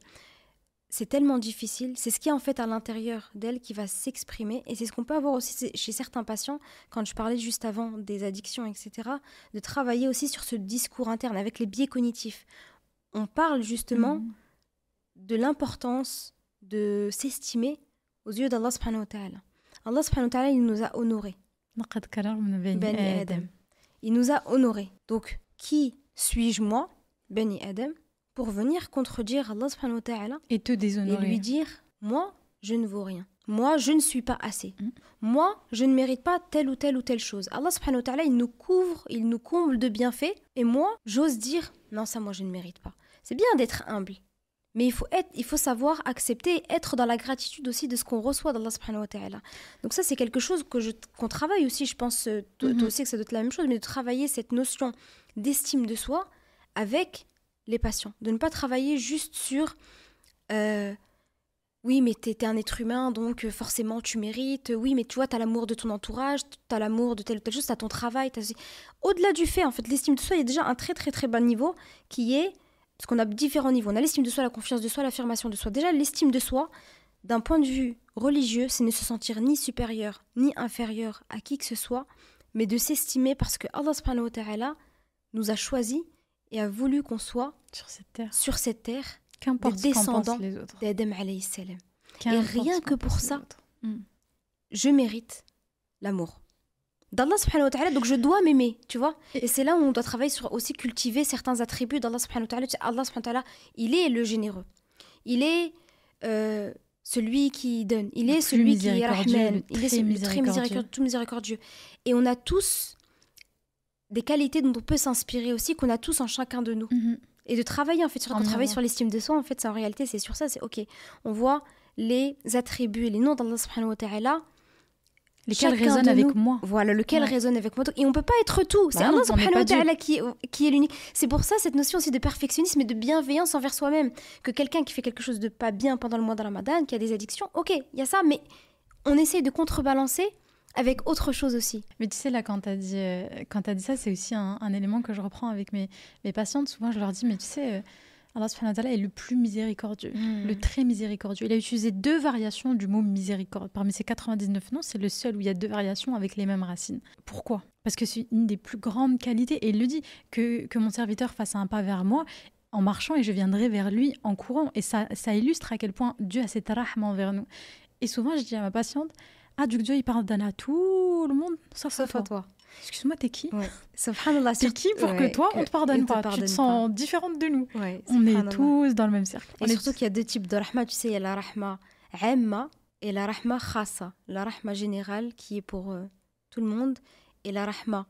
c'est tellement difficile, c'est ce qui est en fait à l'intérieur d'elle qui va s'exprimer, et c'est ce qu'on peut avoir aussi chez certains patients, quand je parlais juste avant des addictions, etc., de travailler aussi sur ce discours interne avec les biais cognitifs. On parle justement de l'importance de s'estimer aux yeux d'Allah subhanahu wa ta'ala. Allah subhanahu wa ta'ala, il nous a honorés. Il nous a honorés. Donc, qui suis-je moi, Bani Adam, pour venir contredire Allah subhanahu wa ta'ala et te déshonorer. Et lui dire, moi, je ne vaux rien. Moi, je ne suis pas assez. Moi, je ne mérite pas telle ou telle chose. Allah subhanahu wa ta'ala, il nous couvre, il nous comble de bienfaits. Et moi, j'ose dire, non, ça, moi, je ne mérite pas. C'est bien d'être humble. Mais il faut savoir accepter et être dans la gratitude aussi de ce qu'on reçoit d'Allah subhanahu wa ta'ala. Donc ça, c'est quelque chose qu'on travaille aussi, je pense, toi aussi que ça doit être la même chose, mais de travailler cette notion d'estime de soi avec les patients. De ne pas travailler juste sur oui, mais t'es un être humain, donc forcément tu mérites. Oui, mais tu vois, t'as l'amour de ton entourage, t'as l'amour de telle ou telle chose, t'as ton travail. Au-delà du fait, en fait, l'estime de soi, il y a déjà un très très très bas niveau qui est... Parce qu'on a différents niveaux. On a l'estime de soi, la confiance de soi, l'affirmation de soi. Déjà, l'estime de soi, d'un point de vue religieux, c'est ne se sentir ni supérieur, ni inférieur à qui que ce soit, mais de s'estimer parce que Allah subhanahu wa ta'ala nous a choisis et a voulu qu'on soit sur cette terre des descendants d'Adam alayhi salam. Et rien que pour ça, je mérite l'amour d'Allah subhanahu wa ta'ala, donc je dois m'aimer, tu vois. Et c'est là où on doit travailler sur aussi cultiver certains attributs d'Allah subhanahu wa ta'ala. Allah subhanahu wa ta'ala, il est le généreux. Il est celui qui donne. Il est celui qui est Rahman. Il est le très miséricordieux, tout miséricordieux. Et on a tous des qualités dont on peut s'inspirer aussi, qu'on a tous en chacun de nous. Et de travailler, en fait, sur l'estime de soi, en fait, en réalité, c'est sur ça, c'est OK. On voit les attributs et les noms d'Allah subhanahu wa ta'ala, lesquels résonnent avec moi. Voilà, lequel résonne avec moi. Et on ne peut pas être tout. C'est Allah subhanahu wa ta'ala qui est l'unique. C'est pour ça, cette notion aussi de perfectionnisme et de bienveillance envers soi-même. Que quelqu'un qui fait quelque chose de pas bien pendant le mois de Ramadan, qui a des addictions, OK, il y a ça, mais on essaye de contrebalancer avec autre chose aussi. Mais tu sais, là, quand tu as dit ça, c'est aussi un élément que je reprends avec mes patientes. Souvent, je leur dis, mais tu sais... Allah subhanahu wa ta'ala est le plus miséricordieux, le très miséricordieux. Il a utilisé 2 variations du mot miséricorde. Parmi ces 99 noms, c'est le seul où il y a 2 variations avec les mêmes racines. Pourquoi ? Parce que c'est une des plus grandes qualités. Et il le dit, que mon serviteur fasse un pas vers moi en marchant et je viendrai vers lui en courant. Et ça illustre à quel point Dieu a cette rahma envers nous. Et souvent, je dis à ma patiente, du Dieu, il pardonne à tout le monde, sauf à toi. Excuse-moi, t'es qui ? Subhanallah, t'es qui pour que toi, on te pardonne pas ? Tu te sens différente de nous. On est tous dans le même cercle. Et surtout qu'il y a 2 types de rahma. Tu sais, il y a la rahma amma et la rahma khassa. La rahma générale qui est pour tout le monde et la rahma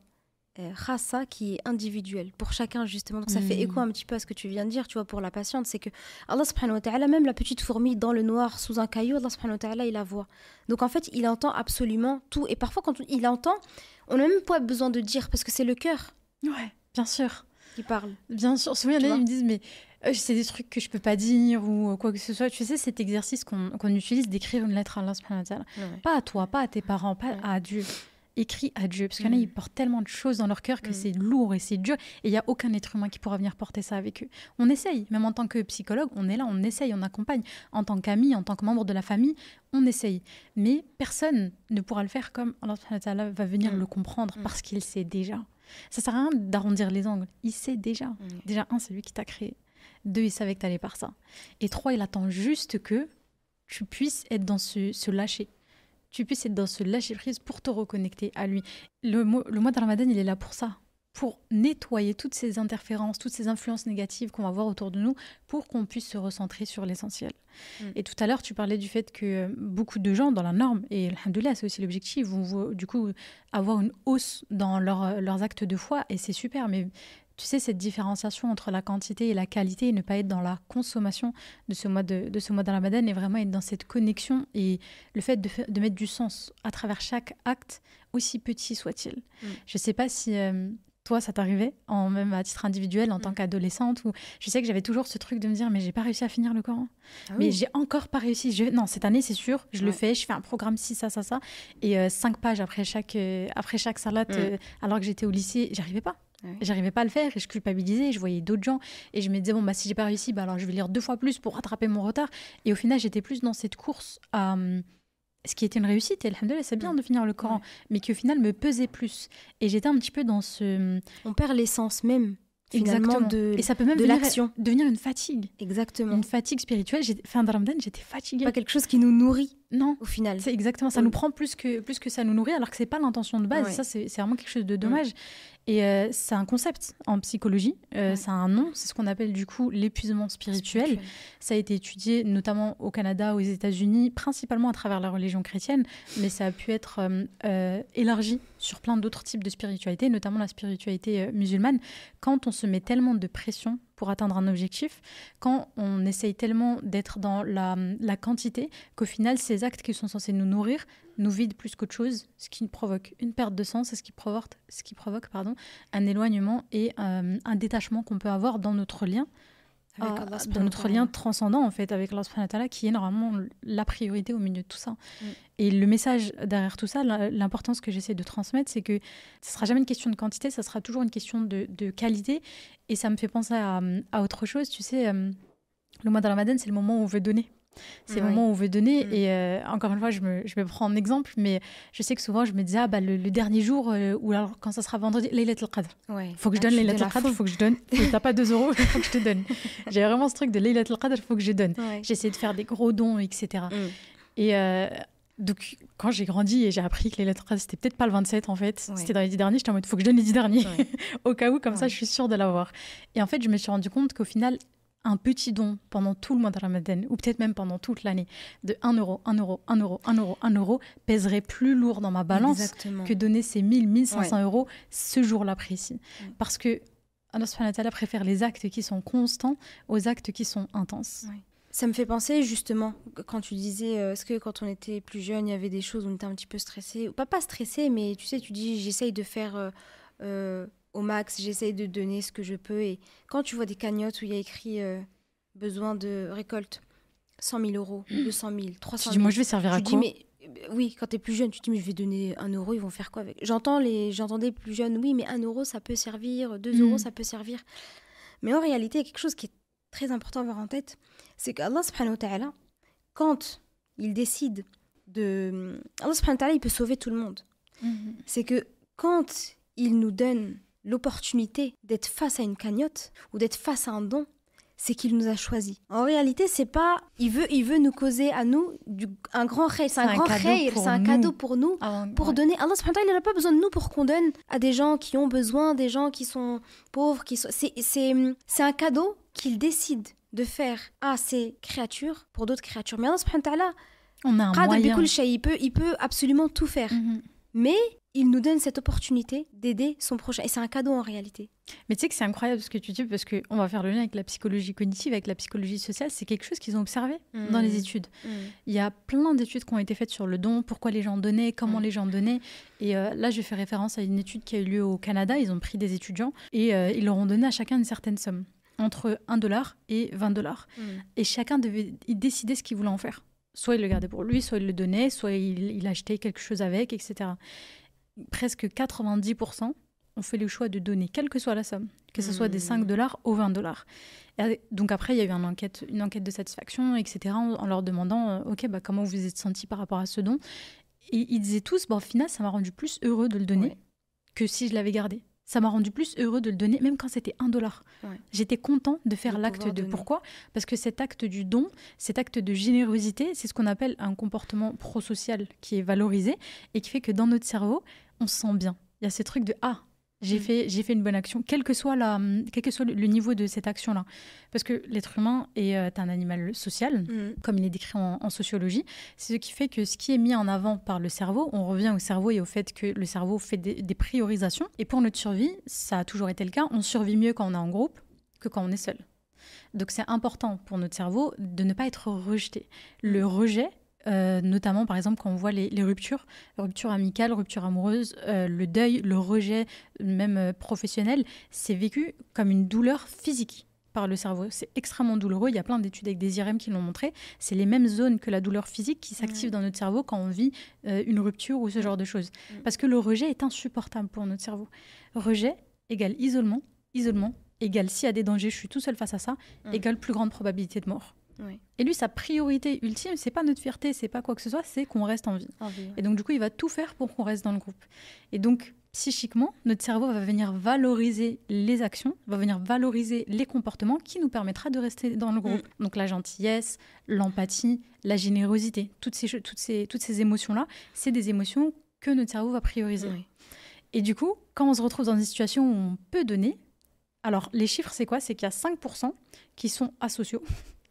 khassa qui est individuelle pour chacun justement. Donc ça fait écho un petit peu à ce que tu viens de dire, tu vois, pour la patiente. C'est que Allah subhanahu wa ta'ala, même la petite fourmi dans le noir sous un caillou, Allah subhanahu wa ta'ala, il la voit. Donc en fait, il entend absolument tout. Et parfois, quand il entend, on n'a même pas besoin de dire parce que c'est le cœur. Ouais, bien sûr. Qui parle. Bien sûr. Souvent, il y en a, ils me disent, mais c'est des trucs que je peux pas dire ou quoi que ce soit. Tu sais, cet exercice qu'on utilise d'écrire une lettre à Allah subhanahu wa ta'ala. Pas à toi, pas à tes parents, pas à Dieu. écrit à Dieu. Parce qu'il y en a, ils portent tellement de choses dans leur cœur que c'est lourd et c'est dur. Et il n'y a aucun être humain qui pourra venir porter ça avec eux. On essaye, même en tant que psychologue, on est là, on essaye, on accompagne. En tant qu'ami, en tant que membre de la famille, on essaye. Mais personne ne pourra le faire comme Allah subhanahu wa ta'ala va venir le comprendre parce qu'il sait déjà. Ça sert à rien d'arrondir les angles. Il sait déjà. Déjà, 1, c'est lui qui t'a créé. 2, il savait que t'allais par ça. Et 3, il attend juste que tu puisses être dans ce lâcher. Tu puisses être dans ce lâcher-prise pour te reconnecter à lui. Le mois de Ramadan, il est là pour ça. Pour nettoyer toutes ces interférences, toutes ces influences négatives qu'on va voir autour de nous, pour qu'on puisse se recentrer sur l'essentiel. Et tout à l'heure, tu parlais du fait que beaucoup de gens, dans la norme, et alhamdoulilah, c'est aussi l'objectif, vont du coup avoir une hausse dans leurs actes de foi, et c'est super, mais tu sais, cette différenciation entre la quantité et la qualité, et ne pas être dans la consommation de ce mois de Ramadan, et vraiment être dans cette connexion, et le fait de mettre du sens à travers chaque acte, aussi petit soit-il. Je ne sais pas si... toi, ça t'arrivait, même à titre individuel, en tant qu'adolescente, où je sais que j'avais toujours ce truc de me dire, mais j'ai pas réussi à finir le Coran. Mais j'ai encore pas réussi. Non, cette année, c'est sûr, je le fais, je fais un programme ci, ça. Et 5 pages après chaque salat, alors que j'étais au lycée, j'arrivais pas. J'arrivais pas à le faire et je culpabilisais, je voyais d'autres gens et je me disais, bon, bah, si j'ai pas réussi, bah, alors je vais lire 2 fois plus pour rattraper mon retard. Et au final, j'étais plus dans cette course à... ce qui était une réussite, et alhamdoulilah, c'est bien de finir le Coran, mais qui au final me pesait plus. Et j'étais un petit peu dans ce... On perd l'essence même, finalement, et ça peut même devenir une fatigue. Exactement. Une fatigue spirituelle. Fin de Ramadan, j'étais fatiguée. Pas quelque chose qui nous nourrit. Non, au final. C'est exactement. Ça nous prend plus que ça nous nourrit, alors que c'est pas l'intention de base. Et ça, c'est vraiment quelque chose de dommage. Et c'est un concept en psychologie. C'est un nom. C'est ce qu'on appelle du coup l'épuisement spirituel. Ça a été étudié notamment au Canada, aux États-Unis, principalement à travers la religion chrétienne, mais ça a pu être élargi sur plein d'autres types de spiritualité, notamment la spiritualité musulmane. Quand on se met tellement de pression pour atteindre un objectif, quand on essaye tellement d'être dans la quantité, qu'au final, ces actes qui sont censés nous nourrir nous vident plus qu'autre chose, ce qui provoque une perte de sens et ce qui provoque un éloignement et un détachement qu'on peut avoir dans notre lien, dans notre lien transcendant en fait avec Allah subhanahu wa ta'ala, qui est normalement la priorité au milieu de tout ça. Et le message derrière tout ça, l'importance que j'essaie de transmettre, c'est que ce sera jamais une question de quantité, ça sera toujours une question de qualité. Et ça me fait penser à autre chose, tu sais, le mois de Ramadan, c'est le moment où on veut donner. C'est le moment où on veut donner. Et encore une fois, je me prends en exemple, mais je sais que souvent, je me disais, le dernier jour, ou alors quand ça sera vendredi, Laylat al-Qadr. Faut que je donne Laylat al-Qadr, faut que je donne. T'as pas 2 €, il faut que je te donne. J'ai vraiment ce truc de Laylat al-Qadr, il faut que je donne. J'essaie de faire des gros dons, etc. Et donc, quand j'ai grandi et j'ai appris que Laylat al-Qadr, c'était peut-être pas le 27, en fait. C'était dans les 10 derniers, j'étais en mode, faut que je donne les 10 derniers. Au cas où, comme ça, je suis sûre de l'avoir. Et en fait, je me suis rendu compte qu'au final, un petit don pendant tout le mois de Ramadan, ou peut-être même pendant toute l'année, de 1 €, 1 €, 1 €, 1 €, 1 € pèserait plus lourd dans ma balance que donner ces 1000, 1500 € ce jour-là précis. Parce que Allah subhanahu wa ta'ala préfère les actes qui sont constants aux actes qui sont intenses. Ça me fait penser justement, quand tu disais, est-ce que quand on était plus jeune, il y avait des choses où on était un petit peu stressé, pas stressé, mais tu sais, tu dis, j'essaye de faire... au max, j'essaye de donner ce que je peux. Et quand tu vois des cagnottes où il y a écrit besoin de récolte 100 000 €, 200 000, 300 000... Tu dis, moi, je vais servir à quoi ? Oui, quand t'es plus jeune, tu te dis, mais je vais donner 1 €, ils vont faire quoi avec ? J'entendais plus jeunes, oui, mais 1 €, ça peut servir, 2 €, ça peut servir. Mais en réalité, il y a quelque chose qui est très important à avoir en tête, c'est qu'Allah subhanahu wa ta'ala, quand il décide de... Allah subhanahu wa ta'ala, il peut sauver tout le monde. C'est que quand il nous donne l'opportunité d'être face à une cagnotte ou d'être face à un don, c'est qu'il nous a choisis. En réalité, c'est pas... Il veut nous causer à nous un grand khayr. C'est un grand khayr, c'est un cadeau pour nous, pour donner. Allah subhanahu wa ta'ala, il n'a pas besoin de nous pour qu'on donne à des gens qui ont besoin, des gens qui sont pauvres. C'est un cadeau qu'il décide de faire à ces créatures pour d'autres créatures. Mais Allah subhanahu wa ta'ala, on a un moyen. Il peut absolument tout faire. Mais il nous donne cette opportunité d'aider son prochain. Et c'est un cadeau en réalité. Mais tu sais que c'est incroyable ce que tu dis, parce qu'on va faire le lien avec la psychologie cognitive, avec la psychologie sociale. C'est quelque chose qu'ils ont observé dans les études. Il y a plein d'études qui ont été faites sur le don, pourquoi les gens donnaient, comment les gens donnaient. Et là, je fais référence à une étude qui a eu lieu au Canada. Ils ont pris des étudiants et ils leur ont donné à chacun une certaine somme, entre 1 $ et 20 $. Et chacun devait décider ce qu'il voulait en faire. Soit il le gardait pour lui, soit il le donnait, soit il achetait quelque chose avec, etc. presque 90% ont fait le choix de donner, quelle que soit la somme, que ce soit des $5 ou $20. Et donc après, il y a eu une enquête de satisfaction, etc., en leur demandant ok, comment vous vous êtes sentis par rapport à ce don. Et ils disaient tous, au final, ça m'a rendu plus heureux de le donner que si je l'avais gardé. Ça m'a rendu plus heureux de le donner, même quand c'était $1. Ouais. J'étais content de faire l'acte de... Pourquoi ? Parce que cet acte du don, cet acte de générosité, c'est ce qu'on appelle un comportement prosocial qui est valorisé et qui fait que dans notre cerveau, on se sent bien. Il y a ce truc de « Ah, j'ai fait une bonne action », quel que soit le niveau de cette action-là. Parce que l'être humain est un animal social, comme il est décrit en sociologie. C'est ce qui fait que ce qui est mis en avant par le cerveau, on revient au cerveau et au fait que le cerveau fait des priorisations. Et pour notre survie, ça a toujours été le cas, on survit mieux quand on est en groupe que quand on est seul. Donc c'est important pour notre cerveau de ne pas être rejeté. Le rejet... notamment par exemple quand on voit les ruptures amicales, ruptures amoureuses, le deuil, le rejet même professionnel, c'est vécu comme une douleur physique par le cerveau. C'est extrêmement douloureux, il y a plein d'études avec des IRM qui l'ont montré, c'est les mêmes zones que la douleur physique qui s'activent dans notre cerveau quand on vit une rupture ou ce genre de choses. Parce que le rejet est insupportable pour notre cerveau. Rejet égale isolement égale s'il y a des dangers, je suis tout seul face à ça, égale plus grande probabilité de mort. Oui. Et lui, sa priorité ultime, c'est pas notre fierté, c'est pas quoi que ce soit, c'est qu'on reste en vie. Et donc, du coup, il va tout faire pour qu'on reste dans le groupe. Et donc, psychiquement, notre cerveau va venir valoriser les actions, va venir valoriser les comportements qui nous permettra de rester dans le groupe. Donc, la gentillesse, l'empathie, la générosité, toutes ces émotions-là, c'est des émotions que notre cerveau va prioriser. Oui. Et du coup, quand on se retrouve dans une situation où on peut donner, alors, les chiffres, c'est quoi ? C'est qu'il y a 5% qui sont asociaux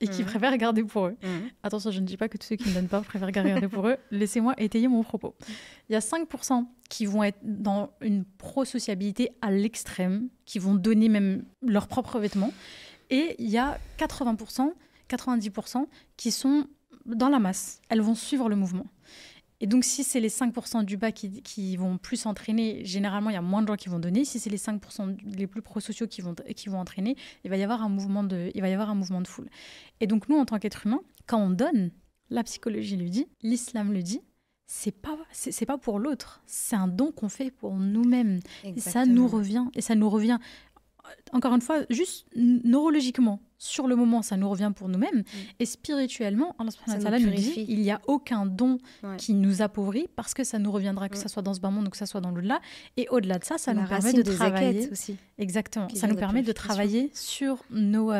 et qui préfèrent garder pour eux. Attention, je ne dis pas que tous ceux qui ne donnent pas préfèrent garder pour eux. Laissez-moi étayer mon propos. Il y a 5% qui vont être dans une prosociabilité à l'extrême, qui vont donner même leurs propres vêtements. Et il y a 80%, 90% qui sont dans la masse. Elles vont suivre le mouvement. Et donc, si c'est les 5% du bas qui vont plus s'entraîner, généralement, il y a moins de gens qui vont donner. Si c'est les 5% les plus prosociaux qui vont entraîner, il va y avoir un mouvement de foule. Et donc, nous, en tant qu'êtres humains, quand on donne, la psychologie le dit, l'islam le dit, c'est pas pour l'autre. C'est un don qu'on fait pour nous-mêmes. Et ça nous revient, encore une fois, juste neurologiquement. Sur le moment, ça nous revient pour nous-mêmes. Et spirituellement, Allah subhanahu wa ta'ala nous dit il n'y a aucun don qui nous appauvrit parce que ça nous reviendra, que ça soit dans ce bas monde ou que ça soit dans l'au-delà. Et au-delà de ça, ça nous permet de travailler. Aussi. Exactement. Ça nous permet de travailler sur nos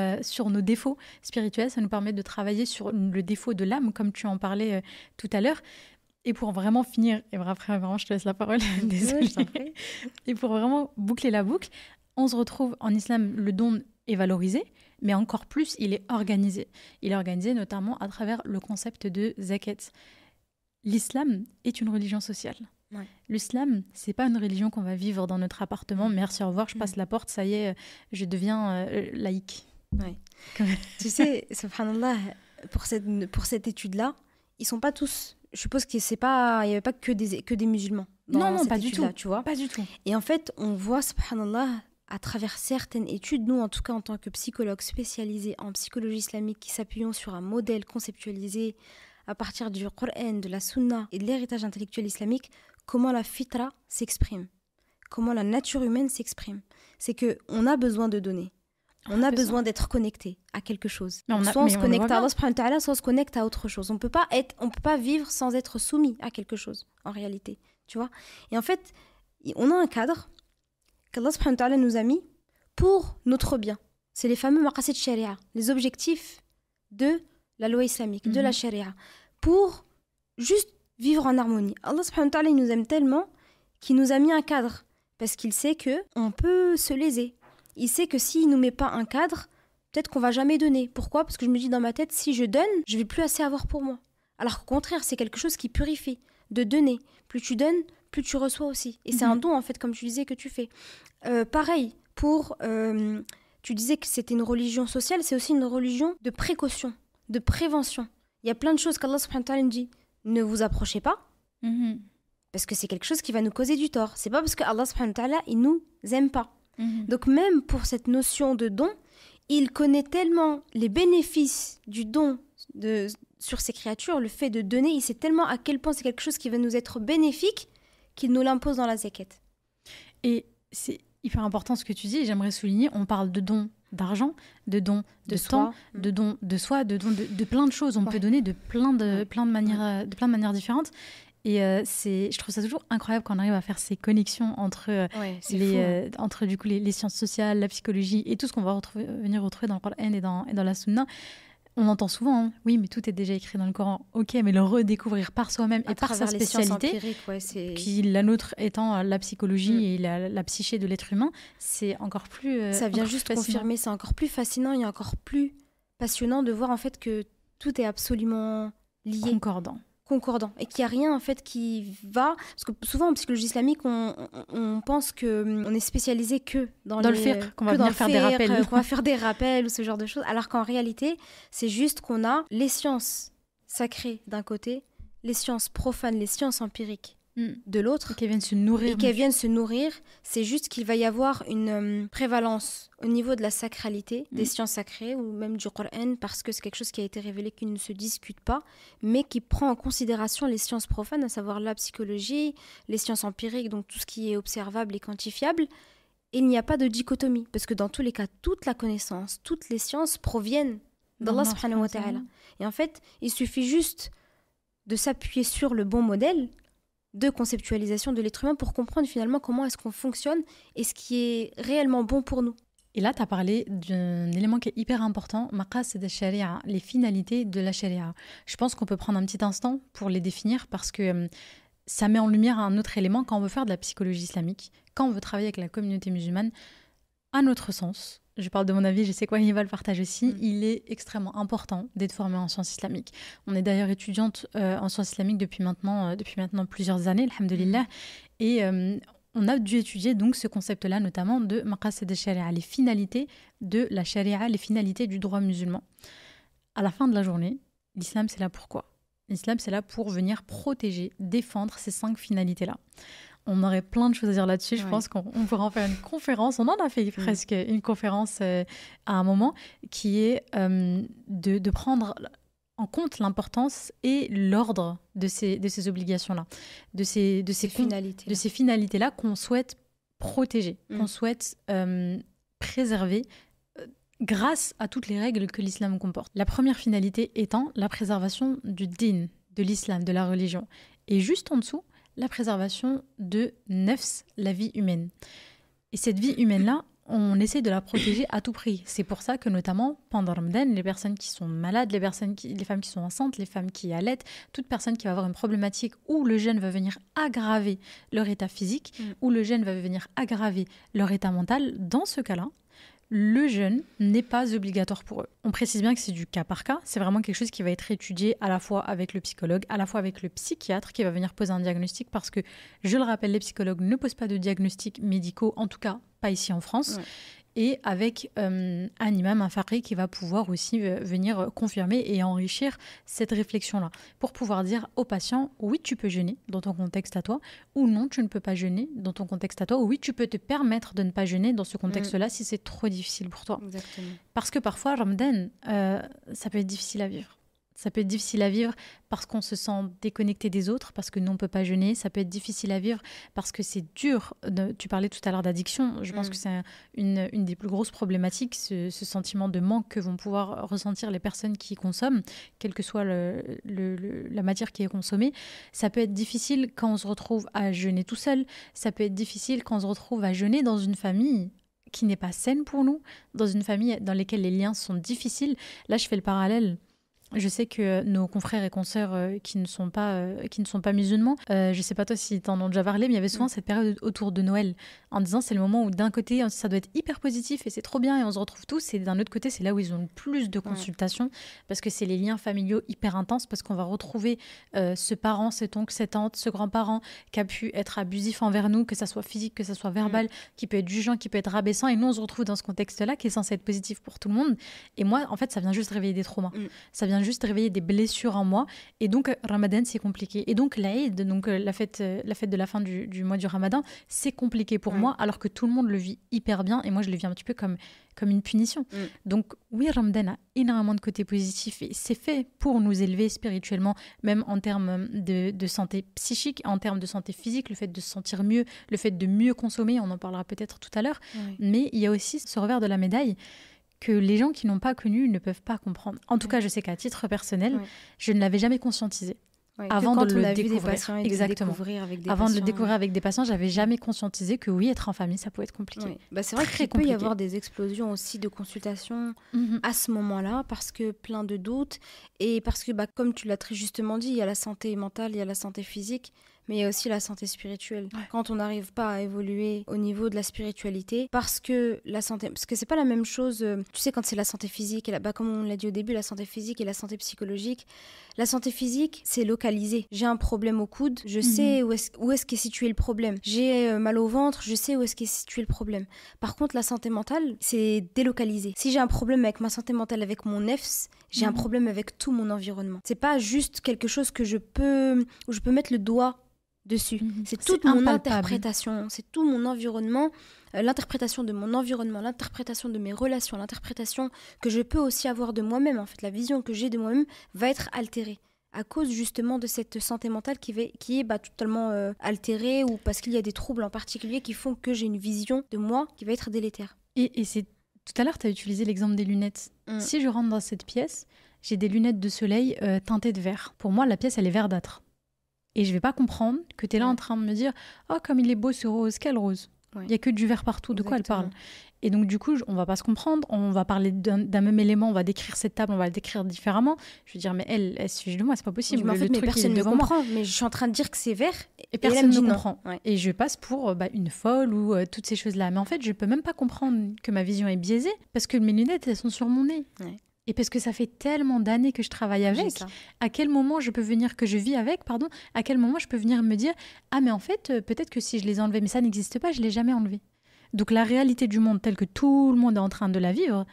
défauts spirituels. Ça nous permet de travailler sur le défaut de l'âme, comme tu en parlais tout à l'heure. Et pour vraiment finir, et vraiment, je te laisse la parole, désolée. Et pour vraiment boucler la boucle, on se retrouve en islam, le don est valorisé, mais encore plus, il est organisé. Il est organisé notamment à travers le concept de zakat. L'islam est une religion sociale. Ouais. L'islam, c'est pas une religion qu'on va vivre dans notre appartement. Merci, au revoir, je passe la porte, ça y est, je deviens laïque. Ouais. Tu sais, subhanallah, pour cette étude-là, ils sont pas tous... Je suppose qu'il n'y avait pas que des musulmans dans cette étude-là, tu vois. Pas du tout. Et en fait, on voit, subhanallah, à travers certaines études, nous en tout cas en tant que psychologues spécialisés en psychologie islamique qui s'appuyons sur un modèle conceptualisé à partir du Coran, de la Sunna et de l'héritage intellectuel islamique, comment la fitra s'exprime, comment la nature humaine s'exprime. C'est qu'on a besoin de donner, on a besoin d'être connecté à quelque chose. Soit on se connecte à Allah subhanahu wa ta'ala, soit on se connecte à autre chose. On peut pas vivre sans être soumis à quelque chose, en réalité. Tu vois ? Et en fait, on a un cadre qu'Allah subhanahu wa ta'ala nous a mis pour notre bien. C'est les fameux maqasid sharia, les objectifs de la loi islamique, de la sharia, pour juste vivre en harmonie. Allah subhanahu wa ta'ala, il nous aime tellement qu'il nous a mis un cadre, parce qu'il sait qu'on peut se léser. Il sait que s'il ne nous met pas un cadre, peut-être qu'on ne va jamais donner. Pourquoi ? Parce que je me dis dans ma tête, si je donne, je ne vais plus assez avoir pour moi. Alors qu'au contraire, c'est quelque chose qui purifie, de donner. Plus tu donnes, plus tu reçois aussi. Et c'est un don, en fait, comme tu disais, que tu fais. Pareil, tu disais que c'était une religion sociale, c'est aussi une religion de précaution, de prévention. Il y a plein de choses qu'Allah subhanahu wa ta'ala nous dit. Ne vous approchez pas, parce que c'est quelque chose qui va nous causer du tort. C'est pas parce que Allah subhanahu wa ta'ala, il nous aime pas. Donc même pour cette notion de don, il connaît tellement les bénéfices du don sur ces créatures, le fait de donner, il sait tellement à quel point c'est quelque chose qui va nous être bénéfique, qu'il nous l'impose dans la zakat. Et c'est hyper important ce que tu dis, et j'aimerais souligner, on parle de dons d'argent, de dons de temps, de dons de soi, de dons de plein de choses. On peut donner de plein de manières différentes. Et je trouve ça toujours incroyable quand on arrive à faire ces connexions entre, entre du coup, les sciences sociales, la psychologie et tout ce qu'on va venir retrouver dans le Coran et dans la Sunna. On entend souvent, oui, mais tout est déjà écrit dans le Coran. Ok, mais le redécouvrir par soi-même et par sa spécialité, qui la nôtre étant la psychologie et la psyché de l'être humain, c'est encore plus ça vient juste confirmer, c'est encore plus fascinant et encore plus passionnant de voir en fait que tout est absolument lié. Concordant et qu'il n'y a rien en fait qui va, parce que souvent en psychologie islamique on pense qu'on est spécialisé que dans le fiqh, qu'on va venir faire des rappels, qu'on va faire des rappels ou ce genre de choses, alors qu'en réalité c'est juste qu'on a les sciences sacrées d'un côté, les sciences profanes, les sciences empiriques de l'autre, et qu'elles viennent se nourrir. C'est juste qu'il va y avoir une prévalence au niveau de la sacralité des sciences sacrées ou même du Coran, parce que c'est quelque chose qui a été révélé qui ne se discute pas, mais qui prend en considération les sciences profanes, à savoir la psychologie, les sciences empiriques, donc tout ce qui est observable et quantifiable. Et il n'y a pas de dichotomie, parce que dans tous les cas, toute la connaissance, toutes les sciences proviennent d'Allah subhanahu wa ta'ala. Et en fait, il suffit juste de s'appuyer sur le bon modèle de conceptualisation de l'être humain pour comprendre finalement comment est-ce qu'on fonctionne et ce qui est réellement bon pour nous. Et là, tu as parlé d'un élément qui est hyper important, maqasid al-sharia, les finalités de la sharia. Je pense qu'on peut prendre un petit instant pour les définir parce que ça met en lumière un autre élément quand on veut faire de la psychologie islamique, quand on veut travailler avec la communauté musulmane, à notre sens. Je parle de mon avis, je sais quoi, il va le partage aussi. Il est extrêmement important d'être formé en sciences islamiques. On est d'ailleurs étudiante en sciences islamiques depuis maintenant plusieurs années, alhamdoulilah. Et on a dû étudier donc ce concept-là, notamment de maqasid al-sharia, les finalités de la sharia, les finalités du droit musulman. À la fin de la journée, l'islam, c'est là pour quoi ? L'islam, c'est là pour venir protéger, défendre ces 5 finalités-là. On aurait plein de choses à dire là-dessus. Je pense qu'on pourra en faire une conférence. On en a fait presque une conférence à un moment qui est de prendre en compte l'importance et l'ordre de ces obligations-là, de ces finalités-là qu'on souhaite protéger, qu'on souhaite préserver grâce à toutes les règles que l'islam comporte. La première finalité étant la préservation du din, de l'islam, de la religion. Et juste en dessous, la préservation de nafs, la vie humaine. Et cette vie humaine-là, on essaie de la protéger à tout prix. C'est pour ça que notamment pendant Ramadan, les personnes qui sont malades, les femmes qui sont enceintes, les femmes qui allaitent, toute personne qui va avoir une problématique où le jeûne va venir aggraver leur état physique, où le jeûne va venir aggraver leur état mental, dans ce cas-là, le jeûne n'est pas obligatoire pour eux. On précise bien que c'est du cas par cas. C'est vraiment quelque chose qui va être étudié à la fois avec le psychologue, à la fois avec le psychiatre qui va venir poser un diagnostic parce que, je le rappelle, les psychologues ne posent pas de diagnostics médicaux, en tout cas pas ici en France. Et avec un imam, un faqih qui va pouvoir aussi venir confirmer et enrichir cette réflexion-là pour pouvoir dire au patient, oui, tu peux jeûner dans ton contexte à toi, ou non, tu ne peux pas jeûner dans ton contexte à toi, ou oui, tu peux te permettre de ne pas jeûner dans ce contexte-là si c'est trop difficile pour toi. Exactement. Parce que parfois, Ramadan, ça peut être difficile à vivre. Ça peut être difficile à vivre parce qu'on se sent déconnecté des autres, parce que nous, on ne peut pas jeûner. Ça peut être difficile à vivre parce que c'est dur. Tu parlais tout à l'heure d'addiction. Je pense que c'est une des plus grosses problématiques, ce sentiment de manque que vont pouvoir ressentir les personnes qui consomment, quelle que soit la matière qui est consommée. Ça peut être difficile quand on se retrouve à jeûner tout seul. Ça peut être difficile quand on se retrouve à jeûner dans une famille qui n'est pas saine pour nous, dans une famille dans laquelle les liens sont difficiles. Là, je fais le parallèle. Je sais que nos confrères et consoeurs qui ne sont pas musulmans, je ne sais pas toi si tu en as déjà parlé, mais il y avait souvent cette période autour de Noël en disant c'est le moment où d'un côté ça doit être hyper positif et c'est trop bien et on se retrouve tous, et d'un autre côté c'est là où ils ont le plus de consultations parce que c'est les liens familiaux hyper intenses, parce qu'on va retrouver ce parent, cet oncle, cette tante, ce grand-parent qui a pu être abusif envers nous, que ça soit physique, que ça soit verbal, qui peut être jugeant, qui peut être rabaissant, et nous on se retrouve dans ce contexte-là qui est censé être positif pour tout le monde. Et moi en fait ça vient juste réveiller des traumas, ça vient juste réveiller des blessures en moi. Et donc, Ramadan, c'est compliqué. Et donc, l'Aïd, donc la fête de la fin du mois du Ramadan, c'est compliqué pour moi, alors que tout le monde le vit hyper bien. Et moi, je le vis un petit peu comme une punition. Donc, oui, Ramadan a énormément de côtés positifs et c'est fait pour nous élever spirituellement, même en termes de santé psychique, en termes de santé physique, le fait de se sentir mieux, le fait de mieux consommer, on en parlera peut-être tout à l'heure. Mais il y a aussi ce revers de la médaille que les gens qui n'ont pas connu ne peuvent pas comprendre. En tout cas, je sais qu'à titre personnel, je ne l'avais jamais conscientisé. Avant de le découvrir. Exactement. Avant de le découvrir avec des patients, j'avais jamais conscientisé que oui, être en famille, ça pouvait être compliqué. C'est vrai qu'il peut y avoir des explosions aussi de consultations à ce moment-là, parce que plein de doutes, et parce que, comme tu l'as très justement dit, il y a la santé mentale, il y a la santé physique, mais il y a aussi la santé spirituelle. Quand on n'arrive pas à évoluer au niveau de la spiritualité, parce que c'est pas la même chose, tu sais, quand c'est la santé physique, et comme on l'a dit au début, la santé physique et la santé psychologique. La santé physique, c'est localisé. J'ai un problème au coude, je sais où est-ce qu'est situé le problème. J'ai mal au ventre, je sais où est-ce qu'est situé le problème. Par contre, la santé mentale, c'est délocalisé. Si j'ai un problème avec ma santé mentale, avec mon nefs, j'ai un problème avec tout mon environnement. C'est pas juste quelque chose où je peux mettre le doigt dessus. C'est toute mon interprétation, c'est tout mon environnement, l'interprétation de mon environnement, l'interprétation de mes relations, l'interprétation que je peux aussi avoir de moi-même. En fait, la vision que j'ai de moi-même va être altérée à cause justement de cette santé mentale qui est totalement altérée, ou parce qu'il y a des troubles en particulier qui font que j'ai une vision de moi qui va être délétère. Et c'est tout à l'heure, tu as utilisé l'exemple des lunettes. Si je rentre dans cette pièce, j'ai des lunettes de soleil teintées de vert. Pour moi, la pièce, elle est verdâtre. Et je vais pas comprendre que tu es là en train de me dire « Oh, comme il est beau ce rose, quel rose ?» Il y a que du vert partout, de quoi elle parle? Et donc, du coup, on va pas se comprendre, on va parler d'un même élément, on va décrire cette table, on va la décrire différemment. Je veux dire, mais elle sujet de moi, c'est pas possible. Mais en fait, personne ne comprend, mais je suis en train de dire que c'est vert et personne ne comprend. Et je passe pour une folle ou toutes ces choses-là. Mais en fait, je peux même pas comprendre que ma vision est biaisée parce que mes lunettes, elles sont sur mon nez. Et parce que ça fait tellement d'années que je travaille avec, à quel moment je vis avec, à quel moment je peux venir me dire « Ah, mais en fait, peut-être que si je les enlevais, mais ça n'existe pas, je ne l'ai jamais enlevé. » Donc la réalité du monde telle que tout le monde est en train de la vivre,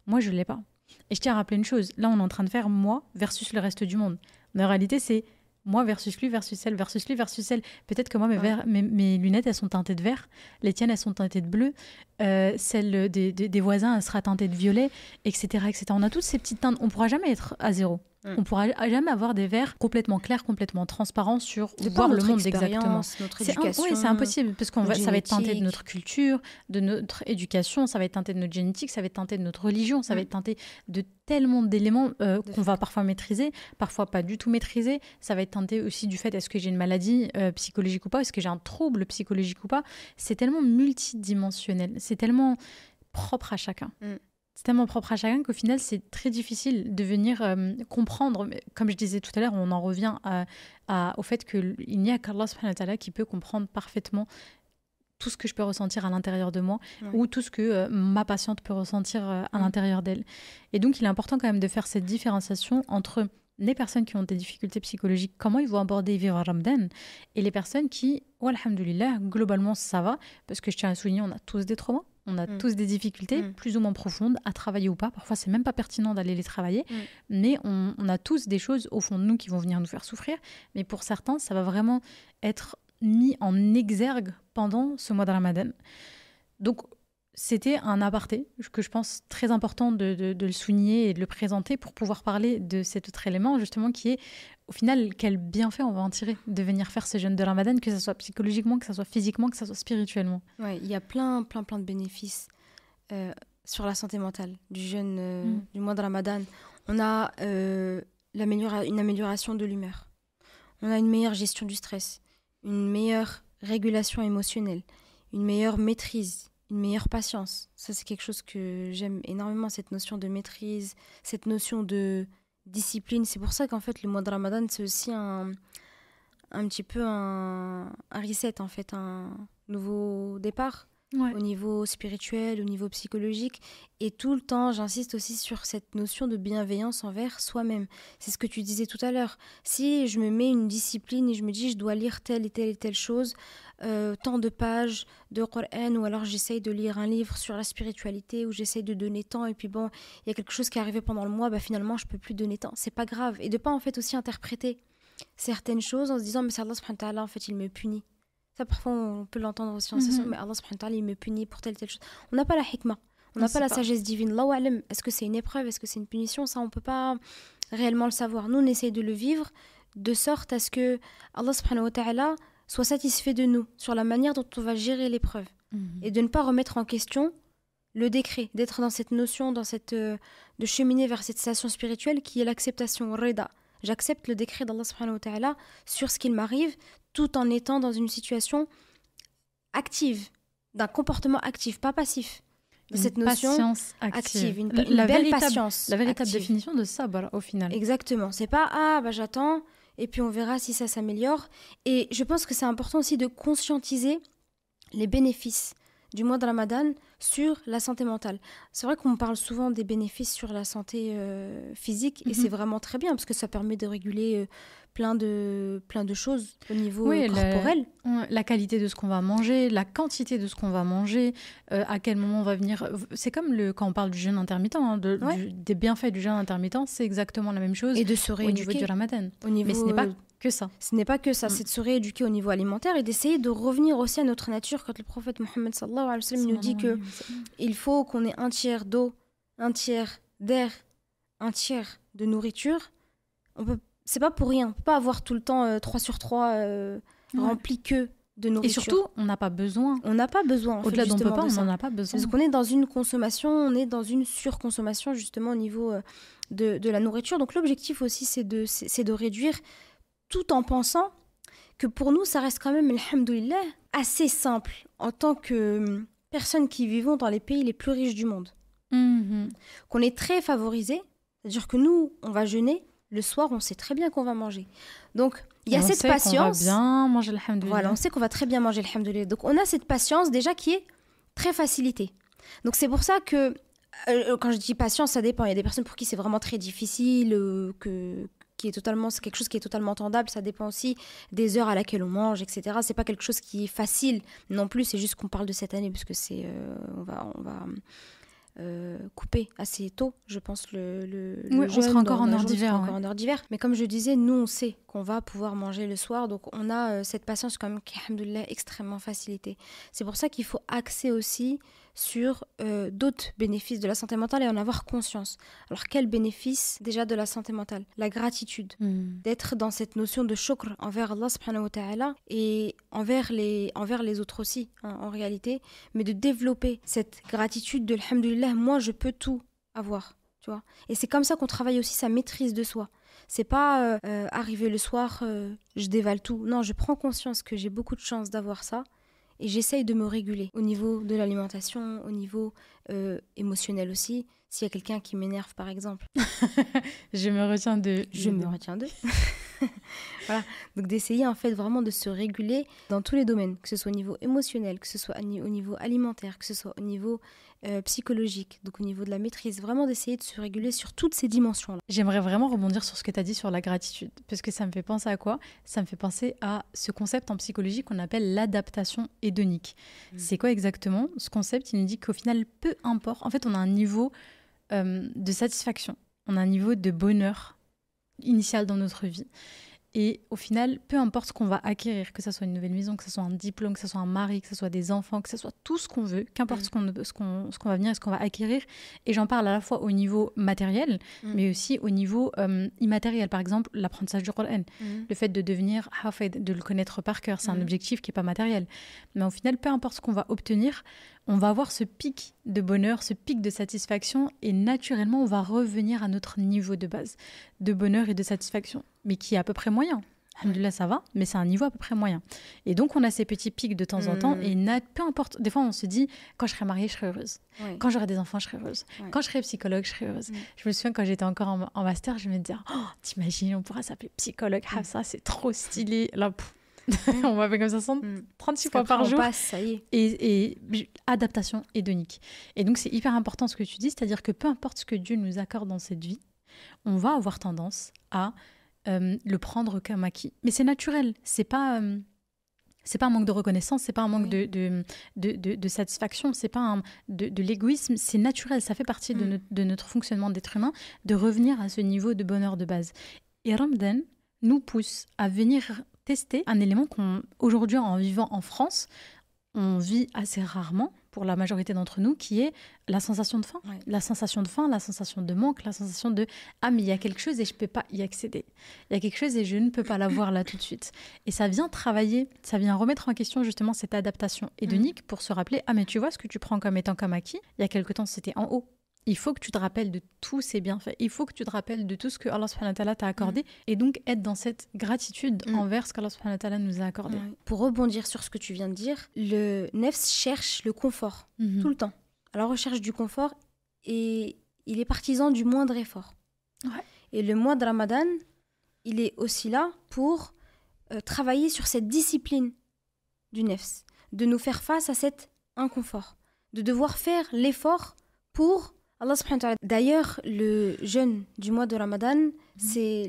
moi, je ne l'ai pas. Et je tiens à rappeler une chose, là, on est en train de faire moi versus le reste du monde. Mais en réalité, c'est moi versus lui, versus elle, versus lui, versus elle. Peut-être que moi, mes lunettes, elles sont teintées de vert. Les tiennes, elles sont teintées de bleu. Celle des voisins, elle sera teintée de violet, etc., etc. On a toutes ces petites teintes. On ne pourra jamais être à zéro. On ne pourra jamais avoir des verres complètement clairs, complètement transparents sur voir le monde exactement. Notre éducation, c'est impossible, parce que ça va être teinté de notre culture, de notre éducation, ça va être teinté de notre génétique, ça va être teinté de notre religion, ça va être teinté de tellement d'éléments qu'on va parfois maîtriser, parfois pas du tout maîtriser. Ça va être teinté aussi du fait, est-ce que j'ai une maladie psychologique ou pas, est-ce que j'ai un trouble psychologique ou pas. C'est tellement multidimensionnel, c'est tellement propre à chacun. C'est tellement propre à chacun qu'au final, c'est très difficile de venir comprendre. Mais comme je disais tout à l'heure, on en revient au fait qu'il n'y a qu'Allah subhanahu wa ta'ala qui peut comprendre parfaitement tout ce que je peux ressentir à l'intérieur de moi ou tout ce que ma patiente peut ressentir à l'intérieur d'elle. Et donc, il est important quand même de faire cette différenciation entre les personnes qui ont des difficultés psychologiques, comment ils vont aborder vivre Ramadan, et les personnes qui, alhamdoulilah, globalement, ça va, parce que je tiens à souligner, on a tous des traumas. On a tous des difficultés plus ou moins profondes à travailler ou pas. Parfois, c'est même pas pertinent d'aller les travailler. Mais on a tous des choses au fond de nous qui vont venir nous faire souffrir. Mais pour certains, ça va vraiment être mis en exergue pendant ce mois de Ramadan. Donc, c'était un aparté que je pense très important de le souligner et de le présenter pour pouvoir parler de cet autre élément, justement, qui est, au final, quel bienfait on va en tirer de venir faire ce jeûne de Ramadan, que ce soit psychologiquement, que ce soit physiquement, que ce soit spirituellement. Ouais, il y a plein de bénéfices sur la santé mentale du jeûne du mois de Ramadan. On a une amélioration de l'humeur. On a une meilleure gestion du stress, une meilleure régulation émotionnelle, une meilleure maîtrise, une meilleure patience. Ça, c'est quelque chose que j'aime énormément, cette notion de maîtrise, cette notion de discipline. C'est pour ça qu'en fait, le mois de Ramadan, c'est aussi un petit peu un reset, en fait, un nouveau départ. Ouais. au niveau spirituel, au niveau psychologique. Et tout le temps, j'insiste aussi sur cette notion de bienveillance envers soi-même. C'est ce que tu disais tout à l'heure. Si je me mets une discipline et je me dis je dois lire telle et telle chose, tant de pages de Coran, ou alors j'essaye de lire un livre sur la spiritualité, ou j'essaye de donner tant, et puis bon, il y a quelque chose qui est arrivé pendant le mois, bah finalement je peux plus donner tant. C'est pas grave. Et de pas en fait aussi interpréter certaines choses en se disant mais c'est Allah subhanahu wa ta'ala, en fait il me punit. Ça, parfois, on peut l'entendre aussi en session, mais Allah subhanahu wa ta'ala, il me punit pour telle chose. On n'a pas la hikmah, on n'a pas la sagesse divine. Allahu a'lam, est-ce que c'est une épreuve, est-ce que c'est une punition? Ça, on ne peut pas réellement le savoir. Nous, on essaye de le vivre de sorte à ce que Allah subhanahu wa ta'ala soit satisfait de nous sur la manière dont on va gérer l'épreuve. Et de ne pas remettre en question le décret, d'être dans cette notion, de cheminer vers cette station spirituelle qui est l'acceptation, rida. J'accepte le décret d'Allah subhanahu wa ta'ala sur ce qu'il m'arrive, tout en étant dans une situation active, d'un comportement actif, pas passif. Cette notion patience active. une belle patience. La véritable active. définition de sabr, au final. Exactement. C'est pas j'attends et puis on verra si ça s'améliore. Et je pense que c'est important aussi de conscientiser les bénéfices du mois de Ramadan sur la santé mentale. C'est vrai qu'on parle souvent des bénéfices sur la santé physique, et c'est vraiment très bien parce que ça permet de réguler plein de choses au niveau corporel. La qualité de ce qu'on va manger, la quantité de ce qu'on va manger, à quel moment on va venir. C'est comme quand on parle du jeûne intermittent, des bienfaits du jeûne intermittent, c'est exactement la même chose. Et de se rééduquer au niveau du Ramadan. Mais ce n'est pas que ça. Ce n'est pas que ça, c'est de se rééduquer au niveau alimentaire et d'essayer de revenir aussi à notre nature. Quand le prophète Mohammed sallallahu alayhi wa sallam nous dit qu'il faut qu'on ait un tiers d'eau, un tiers d'air, un tiers de nourriture, c'est pas pour rien. On peut pas avoir tout le temps 3 sur 3 rempli que de nourriture. Et surtout, on n'a pas besoin. On n'a pas besoin. Au-delà d'on peut pas, on n'en a pas besoin. Parce qu'on est dans une consommation, on est dans une surconsommation justement au niveau de la nourriture. Donc l'objectif aussi, c'est de réduire, tout en pensant que pour nous, ça reste quand même, alhamdoulilah, assez simple en tant que personnes qui vivons dans les pays les plus riches du monde. Qu'on est très favorisés, c'est-à-dire que nous, on va jeûner, le soir, on sait très bien qu'on va manger. Donc, il y a cette patience. On va bien manger, alhamdoulilah. Voilà, on sait qu'on va très bien manger, alhamdoulilah. Donc, on a cette patience déjà qui est très facilitée. Donc, c'est pour ça que, quand je dis patience, ça dépend. Il y a des personnes pour qui c'est vraiment très difficile, c'est quelque chose qui est totalement entendable. Ça dépend aussi des heures à laquelle on mange, etc. C'est pas quelque chose qui est facile non plus. C'est juste qu'on parle de cette année parce que on va couper assez tôt, je pense, le on sera encore en heure d'hiver. Mais comme je disais, nous, on sait qu'on va pouvoir manger le soir. Donc, on a cette patience quand même qui est, alhamdoulilah, extrêmement facilitée. C'est pour ça qu'il faut axer aussi sur d'autres bénéfices de la santé mentale et en avoir conscience. Alors, quels bénéfices déjà de la santé mentale? La gratitude, d'être dans cette notion de shukr envers Allah subhanahu wa ta'ala et envers les autres aussi, en réalité, mais de développer cette gratitude de alhamdoulilah, moi je peux tout avoir, tu vois. Et c'est comme ça qu'on travaille aussi sa maîtrise de soi. C'est pas arriver le soir, je dévale tout. Non, je prends conscience que j'ai beaucoup de chance d'avoir ça. Et j'essaye de me réguler au niveau de l'alimentation, au niveau émotionnel aussi. S'il y a quelqu'un qui m'énerve, par exemple. Je me retiens d'eux. Voilà. Donc d'essayer en fait vraiment de se réguler dans tous les domaines, que ce soit au niveau émotionnel, que ce soit au niveau alimentaire, que ce soit au niveau psychologique, donc au niveau de la maîtrise, vraiment d'essayer de se réguler sur toutes ces dimensions-là. J'aimerais vraiment rebondir sur ce que tu as dit sur la gratitude, parce que ça me fait penser à quoi? Ça me fait penser à ce concept en psychologie qu'on appelle l'adaptation hédonique. C'est quoi exactement? Ce concept, il nous dit qu'au final, peu importe, en fait, on a un niveau de satisfaction, on a un niveau de bonheur initial dans notre vie. Et au final, peu importe ce qu'on va acquérir, que ce soit une nouvelle maison, que ce soit un diplôme, que ce soit un mari, que ce soit des enfants, que ce soit tout ce qu'on veut, qu'importe ce qu'on va venir et ce qu'on va acquérir. Et j'en parle à la fois au niveau matériel, mais aussi au niveau immatériel. Par exemple, l'apprentissage du Coran, le fait de devenir hafid, de le connaître par cœur, c'est un objectif qui n'est pas matériel. Mais au final, peu importe ce qu'on va obtenir, on va avoir ce pic de bonheur, ce pic de satisfaction, et naturellement, on va revenir à notre niveau de base de bonheur et de satisfaction, mais qui est à peu près moyen. Alhamdoulilah, ça va, mais c'est un niveau à peu près moyen. Et donc, on a ces petits pics de temps en temps, et peu importe, des fois, on se dit, quand je serai mariée, je serai heureuse. Ouais. Quand j'aurai des enfants, je serai heureuse. Ouais. Quand je serai psychologue, je serai heureuse. Je me souviens, quand j'étais encore en master, je me disais, oh, t'imagines, on pourra s'appeler psychologue, ça, c'est trop stylé. Là, On va faire comme ça 36 fois par jour. Passe, ça y est. Et adaptation hédonique. Et donc, c'est hyper important ce que tu dis, c'est-à-dire que peu importe ce que Dieu nous accorde dans cette vie, on va avoir tendance à le prendre comme acquis. Mais c'est naturel, c'est pas un manque de reconnaissance, c'est pas un manque de satisfaction, c'est pas de l'égoïsme, c'est naturel, ça fait partie de notre fonctionnement d'être humain, de revenir à ce niveau de bonheur de base. Et Ramadan nous pousse à venir tester un élément qu'aujourd'hui, en vivant en France, on vit assez rarement, pour la majorité d'entre nous, qui est la sensation de faim. Ouais. La sensation de faim, la sensation de manque, la sensation de « Ah, mais il y a quelque chose et je ne peux pas y accéder. Il y a quelque chose et je ne peux pas l'avoir là tout de suite. » Et ça vient travailler, ça vient remettre en question justement cette adaptation hédonique pour se rappeler « Ah, mais tu vois, ce que tu prends comme étant comme acquis, il y a quelque temps, c'était en haut. » Il faut que tu te rappelles de tous ces bienfaits. Il faut que tu te rappelles de tout ce que Allah subhanahu wa ta'ala t'a accordé et donc être dans cette gratitude envers ce qu'Allah subhanahu wa ta'ala nous a accordé. Pour rebondir sur ce que tu viens de dire, le nefs cherche le confort tout le temps. À la recherche du confort et il est partisan du moindre effort. Ouais. Et le mois de Ramadan, il est aussi là pour travailler sur cette discipline du nefs, de nous faire face à cet inconfort, de devoir faire l'effort pour Allah subhanahu wa ta'ala. D'ailleurs, le jeûne du mois de Ramadan, c'est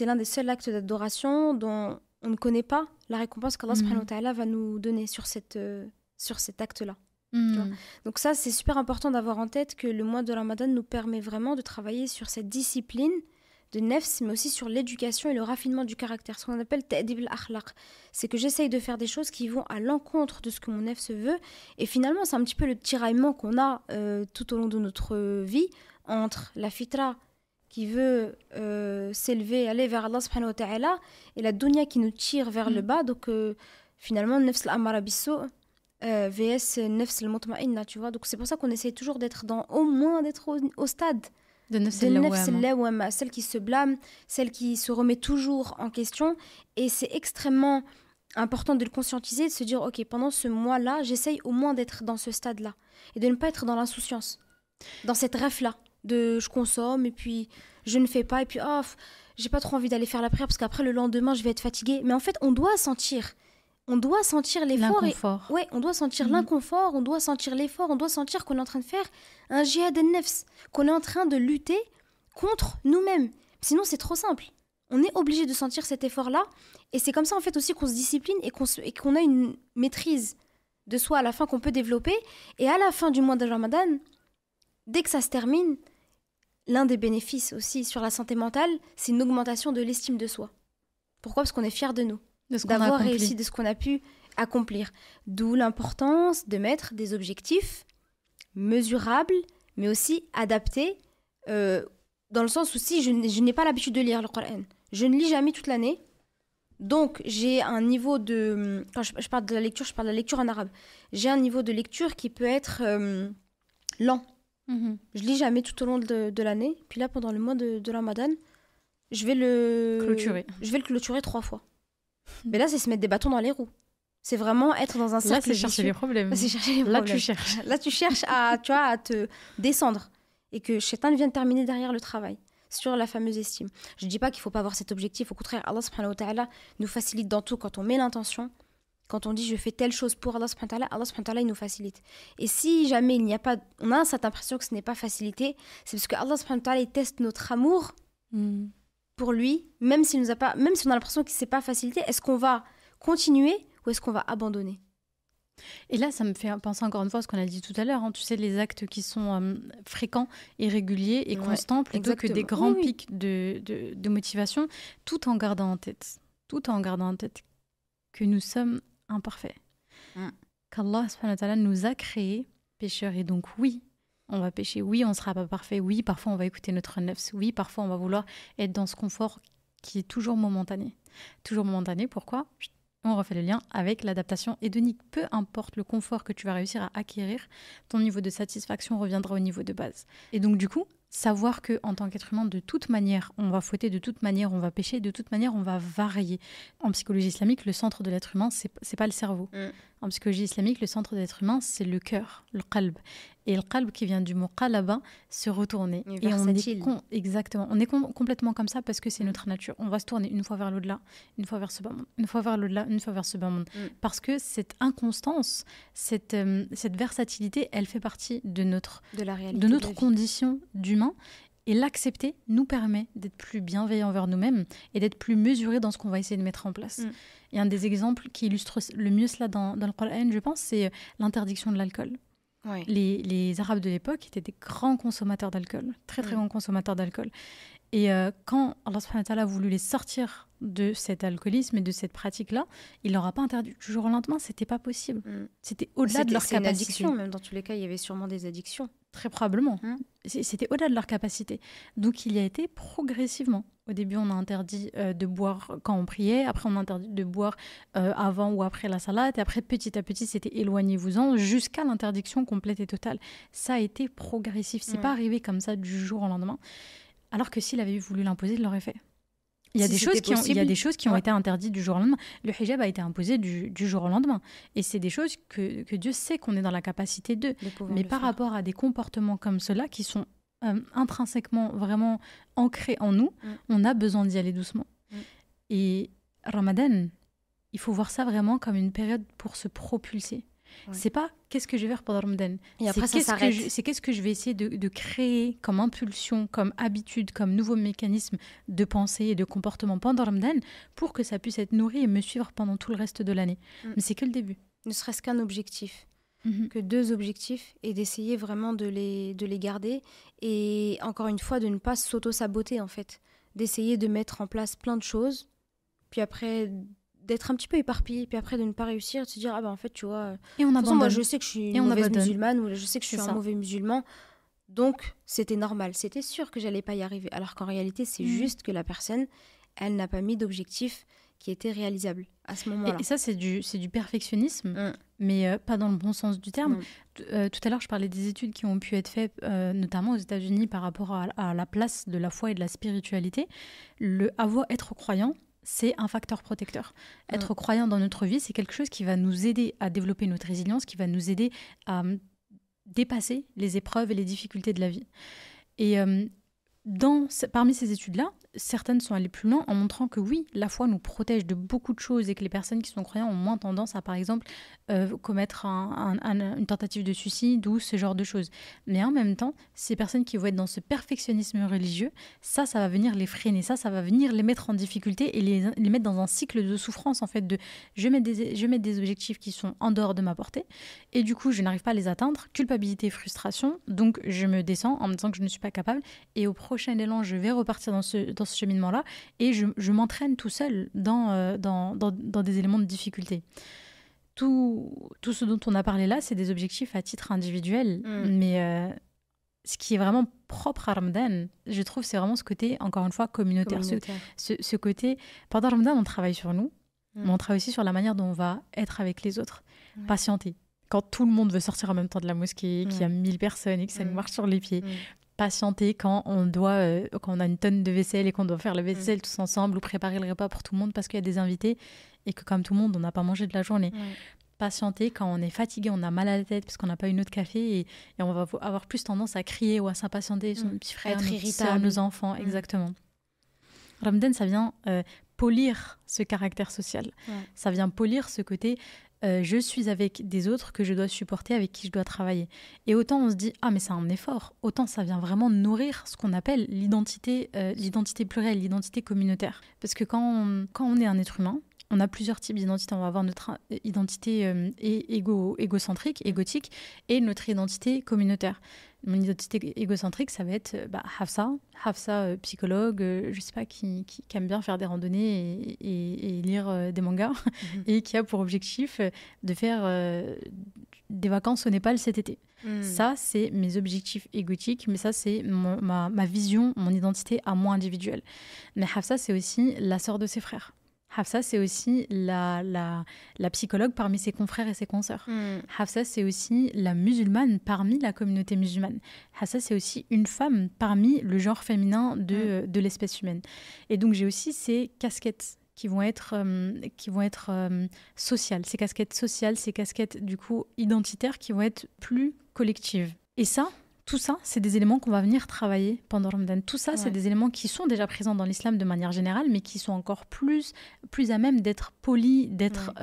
l'un des seuls actes d'adoration dont on ne connaît pas la récompense qu'Allah subhanahu wa ta'ala va nous donner sur cet acte-là. Donc ça, c'est super important d'avoir en tête que le mois de Ramadan nous permet vraiment de travailler sur cette discipline de nefs, mais aussi sur l'éducation et le raffinement du caractère, ce qu'on appelle ta'dib al-akhlaq. C'est que j'essaye de faire des choses qui vont à l'encontre de ce que mon nefs veut, et finalement c'est un petit peu le tiraillement qu'on a tout au long de notre vie entre la fitra qui veut s'élever, aller vers Allah subhanahu wa ta'ala, et la dunya qui nous tire vers le bas. Donc finalement nefs al-amara bis-su' vs nefs al-mutma'inna, tu vois. Donc c'est pour ça qu'on essaye toujours d'être au moins au stade de nefs al-lawwama, celle qui se blâme, celle qui se remet toujours en question. Et c'est extrêmement important de le conscientiser, de se dire ok, pendant ce mois-là, j'essaye au moins d'être dans ce stade-là et de ne pas être dans l'insouciance, dans cette rêve-là de je consomme et puis je ne fais pas et puis j'ai pas trop envie d'aller faire la prière parce qu'après le lendemain je vais être fatiguée. Mais en fait, on doit sentir l'effort. On doit sentir l'inconfort, on doit sentir l'effort, on doit sentir qu'on est en train de faire un jihad al-nefs, qu'on est en train de lutter contre nous-mêmes. Sinon, c'est trop simple. On est obligé de sentir cet effort-là. Et c'est comme ça, en fait, aussi qu'on se discipline et qu'on a une maîtrise de soi à la fin qu'on peut développer. Et à la fin du mois de Ramadan, dès que ça se termine, l'un des bénéfices aussi sur la santé mentale, c'est une augmentation de l'estime de soi. Pourquoi ? Parce qu'on est fiers de nous. D'avoir réussi, de ce qu'on a pu accomplir. D'où l'importance de mettre des objectifs mesurables, mais aussi adaptés, dans le sens où si je n'ai pas l'habitude de lire le Coran, je ne lis jamais toute l'année, donc j'ai un niveau de... Quand je parle de la lecture, je parle de la lecture en arabe. J'ai un niveau de lecture qui peut être lent. Je lis jamais tout au long de l'année, puis là, pendant le mois de Ramadan, je vais le clôturer 3 fois. Mais là, c'est se mettre des bâtons dans les roues. C'est vraiment être dans un cercle. Là, c'est chercher les problèmes. Là, tu cherches. Là, tu cherches à te descendre. Et que Shaitan vienne terminer derrière le travail. Sur la fameuse estime. Je ne dis pas qu'il ne faut pas avoir cet objectif. Au contraire, Allah subhanahu wa ta'ala nous facilite dans tout. Quand on met l'intention, quand on dit je fais telle chose pour Allah subhanahu wa ta'ala, il nous facilite. Et si jamais il n'y a pas... On a cette impression que ce n'est pas facilité, c'est parce que Allah subhanahu wa ta'ala, il teste notre amour pour lui, même si on a l'impression que c'est pas facilité. Est-ce qu'on va continuer ou est-ce qu'on va abandonner ? Et là, ça me fait penser encore une fois à ce qu'on a dit tout à l'heure. Tu sais, les actes qui sont fréquents et réguliers et constants, plutôt que des grands pics de motivation, tout en gardant en tête que nous sommes imparfaits. Qu'Allah subhanahu wa ta'ala nous a créés pécheurs. Et donc oui, on va pécher, oui, on ne sera pas parfait, oui, parfois on va écouter notre nefs, oui, parfois on va vouloir être dans ce confort qui est toujours momentané. Toujours momentané, pourquoi ? On refait le lien avec l'adaptation hédonique. Peu importe le confort que tu vas réussir à acquérir, ton niveau de satisfaction reviendra au niveau de base. Et donc du coup, savoir qu'en tant qu'être humain, de toute manière, on va fauter, de toute manière, on va pécher, de toute manière, on va varier. En psychologie islamique, le centre de l'être humain, c'est pas le cerveau. En psychologie islamique, le centre de l'être humain, c'est le cœur, le qalb. Et le qalb qui vient du mot qalaba, se retourner. Et on est exactement. On est complètement comme ça parce que c'est notre nature. On va se tourner une fois vers l'au-delà, une fois vers ce bas monde, une fois vers l'au-delà, une fois vers ce bas monde. Parce que cette inconstance, cette versatilité, elle fait partie de notre condition d'humain. Et l'accepter nous permet d'être plus bienveillants envers nous-mêmes et d'être plus mesurés dans ce qu'on va essayer de mettre en place. Et un des exemples qui illustre le mieux cela dans le Coran, je pense, c'est l'interdiction de l'alcool. Ouais. Les Arabes de l'époque étaient des grands consommateurs d'alcool, très grands consommateurs d'alcool. Et quand Allah subhanahu wa ta'ala a voulu les sortir de cet alcoolisme et de cette pratique-là, il leur a pas interdit. Du jour au lendemain, c'était pas possible. C'était au-delà de leur capacité. C'est une addiction, même dans tous les cas, il y avait sûrement des addictions. Très probablement. C'était au-delà de leur capacité. Donc il y a été progressivement. Au début, on a interdit de boire quand on priait. Après, on a interdit de boire avant ou après la salade. Et après, petit à petit, c'était éloignez-vous-en jusqu'à l'interdiction complète et totale. Ça a été progressif. C'est pas arrivé comme ça du jour au lendemain. Alors que s'il avait voulu l'imposer, il l'aurait fait. Il y a des choses qui ont été interdites du jour au lendemain. Le hijab a été imposé du jour au lendemain. Et c'est des choses que Dieu sait qu'on est dans la capacité de. Mais par rapport à des comportements comme ceux-là, qui sont intrinsèquement vraiment ancrés en nous, on a besoin d'y aller doucement. Et Ramadan, il faut voir ça vraiment comme une période pour se propulser. C'est pas qu'est-ce que je vais faire pendant Ramadan. Et après, c'est qu'est-ce que je vais essayer de créer comme impulsion, comme habitude, comme nouveau mécanisme de pensée et de comportement pendant Ramadan pour que ça puisse être nourri et me suivre pendant tout le reste de l'année. Mais c'est que le début. Ne serait-ce qu'un objectif. Que 2 objectifs et d'essayer vraiment de les garder et encore une fois de ne pas s'auto-saboter en fait. D'essayer de mettre en place plein de choses puis après d'être un petit peu éparpillé, puis après de ne pas réussir, de se dire, en fait, tu vois, et on abandonne. Moi, je sais que je suis une mauvaise musulmane, ou je sais que je suis un mauvais musulman, donc c'était normal. C'était sûr que j'allais pas y arriver. Alors qu'en réalité, c'est juste que la personne, elle n'a pas mis d'objectif qui était réalisable à ce moment-là. Et ça, c'est du perfectionnisme, mais pas dans le bon sens du terme. Tout à l'heure, je parlais des études qui ont pu être faites, notamment aux États-Unis, par rapport à la place de la foi et de la spiritualité. Être croyant, c'est un facteur protecteur. Être croyant dans notre vie, c'est quelque chose qui va nous aider à développer notre résilience, qui va nous aider à dépasser les épreuves et les difficultés de la vie. Et parmi ces études-là, certaines sont allées plus loin en montrant que oui, la foi nous protège de beaucoup de choses et que les personnes qui sont croyantes ont moins tendance à, par exemple, commettre une tentative de suicide ou ce genre de choses. Mais en même temps, ces personnes qui vont être dans ce perfectionnisme religieux, ça va venir les freiner, ça va venir les mettre en difficulté et les mettre dans un cycle de souffrance, en fait, de je mets des objectifs qui sont en dehors de ma portée et du coup, je n'arrive pas à les atteindre, culpabilité, frustration, donc je me descends en me disant que je ne suis pas capable et au prochain élan, je vais repartir dans ce cheminement-là et je m'entraîne tout seul dans des éléments de difficulté. Tout ce dont on a parlé là, c'est des objectifs à titre individuel, mais ce qui est vraiment propre à Ramadan, je trouve, c'est vraiment ce côté, encore une fois, communautaire. Ce côté, pendant Ramadan, on travaille sur nous, mais on travaille aussi sur la manière dont on va être avec les autres. Patienter. Quand tout le monde veut sortir en même temps de la mosquée, qu'il y a 1000 personnes et que ça nous marche sur les pieds. Patienter quand on a une tonne de vaisselle et qu'on doit faire la vaisselle tous ensemble ou préparer le repas pour tout le monde parce qu'il y a des invités et que comme tout le monde, on n'a pas mangé de la journée. Patienter quand on est fatigué, on a mal à la tête parce qu'on n'a pas eu notre café et on va avoir plus tendance à crier ou à s'impatienter sur nos petits frères, nos sœurs, nos enfants. Exactement. Ramadan, ça vient polir ce caractère social. Ça vient polir ce côté... je suis avec des autres que je dois supporter, avec qui je dois travailler. Et autant on se dit « Ah, mais c'est un effort », autant ça vient vraiment nourrir ce qu'on appelle l'identité plurielle, l'identité communautaire. Parce que quand on est un être humain, on a plusieurs types d'identité. On va avoir notre identité égocentrique, égotique, et notre identité communautaire. Mon identité égocentrique, ça va être Hafsa, psychologue, je sais pas, qui aime bien faire des randonnées et lire des mangas, et qui a pour objectif de faire des vacances au Népal cet été. Ça, c'est mes objectifs égotiques, mais ça, c'est ma vision, mon identité à moi individuelle. Mais Hafsa, c'est aussi la sœur de ses frères. Hafsa, c'est aussi la psychologue parmi ses confrères et ses consoeurs. Hafsa, c'est aussi la musulmane parmi la communauté musulmane. Hafsa, c'est aussi une femme parmi le genre féminin de l'espèce humaine. Et donc, j'ai aussi ces casquettes qui vont être sociales, ces casquettes sociales, ces casquettes, du coup, identitaires qui vont être plus collectives. Et ça, tout ça, c'est des éléments qu'on va venir travailler pendant Ramadan. Tout ça, c'est des éléments qui sont déjà présents dans l'islam de manière générale, mais qui sont encore plus à même d'être polis, d'être...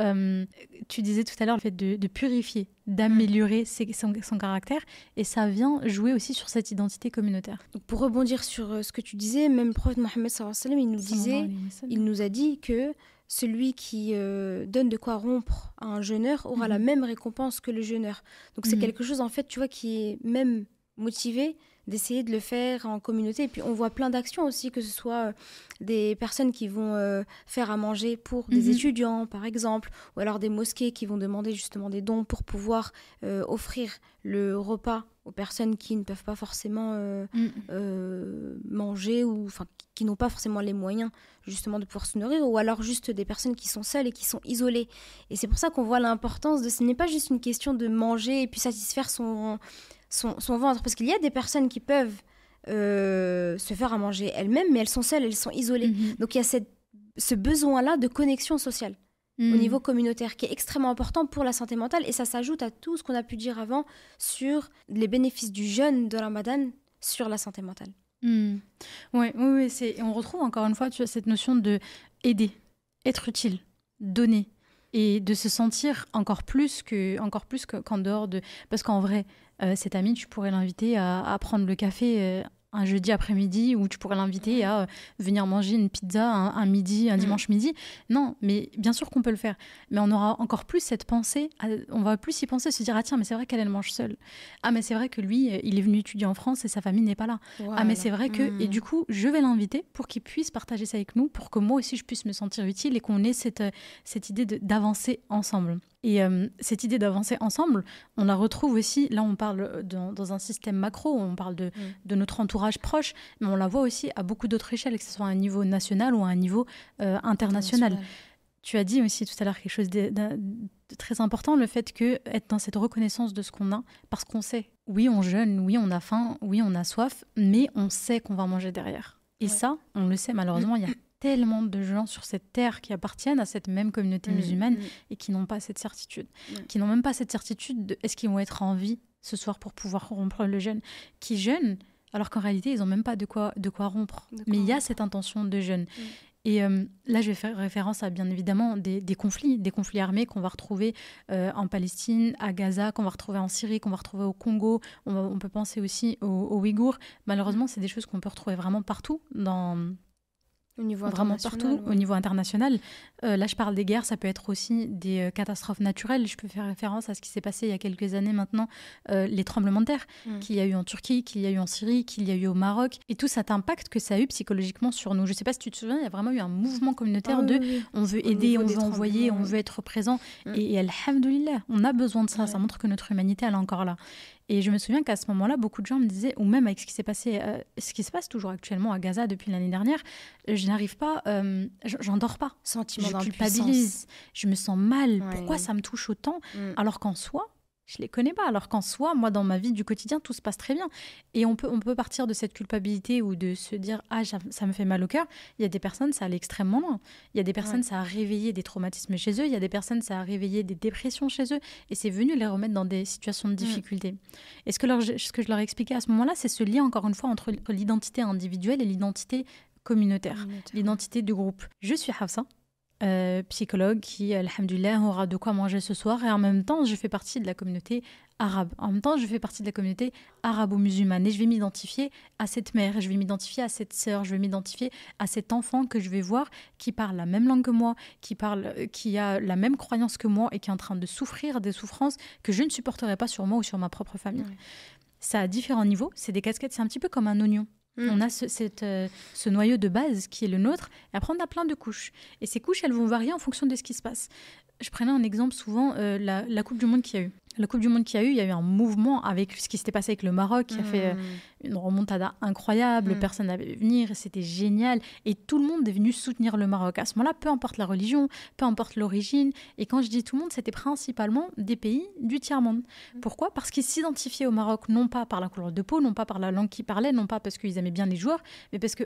tu disais tout à l'heure, le fait de purifier, d'améliorer son caractère, et ça vient jouer aussi sur cette identité communautaire. Donc pour rebondir sur ce que tu disais, même le prophète Mohammed sallallahu alayhi wa sallam, il nous a dit que celui qui donne de quoi rompre à un jeûneur aura la même récompense que le jeûneur. Donc c'est quelque chose, en fait, tu vois, qui est même motivé d'essayer de le faire en communauté. Et puis on voit plein d'actions aussi, que ce soit des personnes qui vont faire à manger pour des étudiants, par exemple, ou alors des mosquées qui vont demander justement des dons pour pouvoir offrir le repas aux personnes qui ne peuvent pas forcément manger, ou qui n'ont pas forcément les moyens justement de pouvoir se nourrir, ou alors juste des personnes qui sont seules et qui sont isolées. Et c'est pour ça qu'on voit l'importance de... Ce n'est pas juste une question de manger et puis satisfaire son ventre, parce qu'il y a des personnes qui peuvent se faire à manger elles-mêmes, mais elles sont seules, elles sont isolées. Donc il y a ce besoin-là de connexion sociale au niveau communautaire qui est extrêmement important pour la santé mentale, et ça s'ajoute à tout ce qu'on a pu dire avant sur les bénéfices du jeûne de Ramadan sur la santé mentale. Oui, on retrouve encore une fois, tu vois, cette notion de aider, être utile, donner, et de se sentir encore plus qu'en dehors de... Parce qu'en vrai, cet ami, tu pourrais l'inviter à prendre le café un jeudi après-midi, ou tu pourrais l'inviter à venir manger une pizza un midi, un dimanche midi. Non, mais bien sûr qu'on peut le faire. Mais on aura encore plus cette pensée, on va plus y penser, se dire, ah tiens, mais c'est vrai qu'elle mange seule. Ah, mais c'est vrai que lui, il est venu étudier en France et sa famille n'est pas là. Voilà. Ah, mais c'est vrai que... Et du coup, je vais l'inviter pour qu'il puisse partager ça avec nous, pour que moi aussi, je puisse me sentir utile et qu'on ait cette idée d'avancer ensemble. Et cette idée d'avancer ensemble, on la retrouve aussi, là on parle dans un système macro, on parle de notre entourage proche, mais on la voit aussi à beaucoup d'autres échelles, que ce soit à un niveau national ou à un niveau international. Tu as dit aussi tout à l'heure quelque chose de très important, le fait que être dans cette reconnaissance de ce qu'on a, parce qu'on sait, oui on jeûne, oui on a faim, oui on a soif, mais on sait qu'on va manger derrière. Et ça, on le sait malheureusement, il y a tellement de gens sur cette terre qui appartiennent à cette même communauté musulmane et qui n'ont pas cette certitude, qui n'ont même pas cette certitude de est-ce qu'ils vont être en vie ce soir pour pouvoir rompre le jeûne, qui jeûnent alors qu'en réalité ils n'ont même pas de quoi rompre, mais il y a cette intention de jeûne. Et là, je vais faire référence à, bien évidemment, des conflits armés qu'on va retrouver en Palestine, à Gaza, qu'on va retrouver en Syrie, qu'on va retrouver au Congo. On peut penser aussi aux Ouïghours. Malheureusement, c'est des choses qu'on peut retrouver vraiment partout au niveau au niveau international. Là, je parle des guerres, ça peut être aussi des catastrophes naturelles. Je peux faire référence à ce qui s'est passé il y a quelques années maintenant, les tremblements de terre qu'il y a eu en Turquie, qu'il y a eu en Syrie, qu'il y a eu au Maroc, et tout cet impact que ça a eu psychologiquement sur nous. Je ne sais pas si tu te souviens, il y a vraiment eu un mouvement communautaire on veut aider, on veut envoyer, on veut être présent. Et alhamdoulilah, on a besoin de ça. Ça montre que notre humanité, elle est encore là. Et je me souviens qu'à ce moment-là, beaucoup de gens me disaient, ou même avec ce qui s'est passé, ce qui se passe toujours actuellement à Gaza depuis l'année dernière, je n'arrive pas, j'en dors pas. Sentiment je culpabilise, je me sens mal. Pourquoi ça me touche autant alors qu'en soi, je les connais pas. Alors qu'en soi, moi, dans ma vie du quotidien, tout se passe très bien. Et on peut partir de cette culpabilité ou de se dire « Ah, ça me fait mal au cœur ». Il y a des personnes, ça allait extrêmement loin. Il y a des personnes, ça a réveillé des traumatismes chez eux. Il y a des personnes, ça a réveillé des dépressions chez eux. Et c'est venu les remettre dans des situations de difficulté. Et ce que je leur ai expliqué à ce moment-là, c'est ce lien, encore une fois, entre l'identité individuelle et l'identité communautaire, l'identité du groupe. Je suis Hafsa, psychologue qui, alhamdoulilah, aura de quoi manger ce soir, et en même temps je fais partie de la communauté arabe, en même temps je fais partie de la communauté arabo-musulmane, et je vais m'identifier à cette mère, je vais m'identifier à cette sœur, je vais m'identifier à cet enfant que je vais voir qui parle la même langue que moi, qui a la même croyance que moi et qui est en train de souffrir des souffrances que je ne supporterai pas sur moi ou sur ma propre famille. Ça a différents niveaux, c'est des casquettes, c'est un petit peu comme un oignon. On a ce noyau de base qui est le nôtre, et après on a plein de couches. Et ces couches, elles vont varier en fonction de ce qui se passe. Je prenais un exemple souvent, la Coupe du Monde qu'il y a eu. La Coupe du Monde qu'il y a eu, il y a eu un mouvement avec ce qui s'était passé avec le Maroc, qui a fait une remontada incroyable, personne n'avait vu venir, c'était génial. Et tout le monde est venu soutenir le Maroc. À ce moment-là, peu importe la religion, peu importe l'origine. Et quand je dis tout le monde, c'était principalement des pays du tiers-monde. Pourquoi ? Parce qu'ils s'identifiaient au Maroc, non pas par la couleur de peau, non pas par la langue qu'ils parlaient, non pas parce qu'ils aimaient bien les joueurs, mais parce que,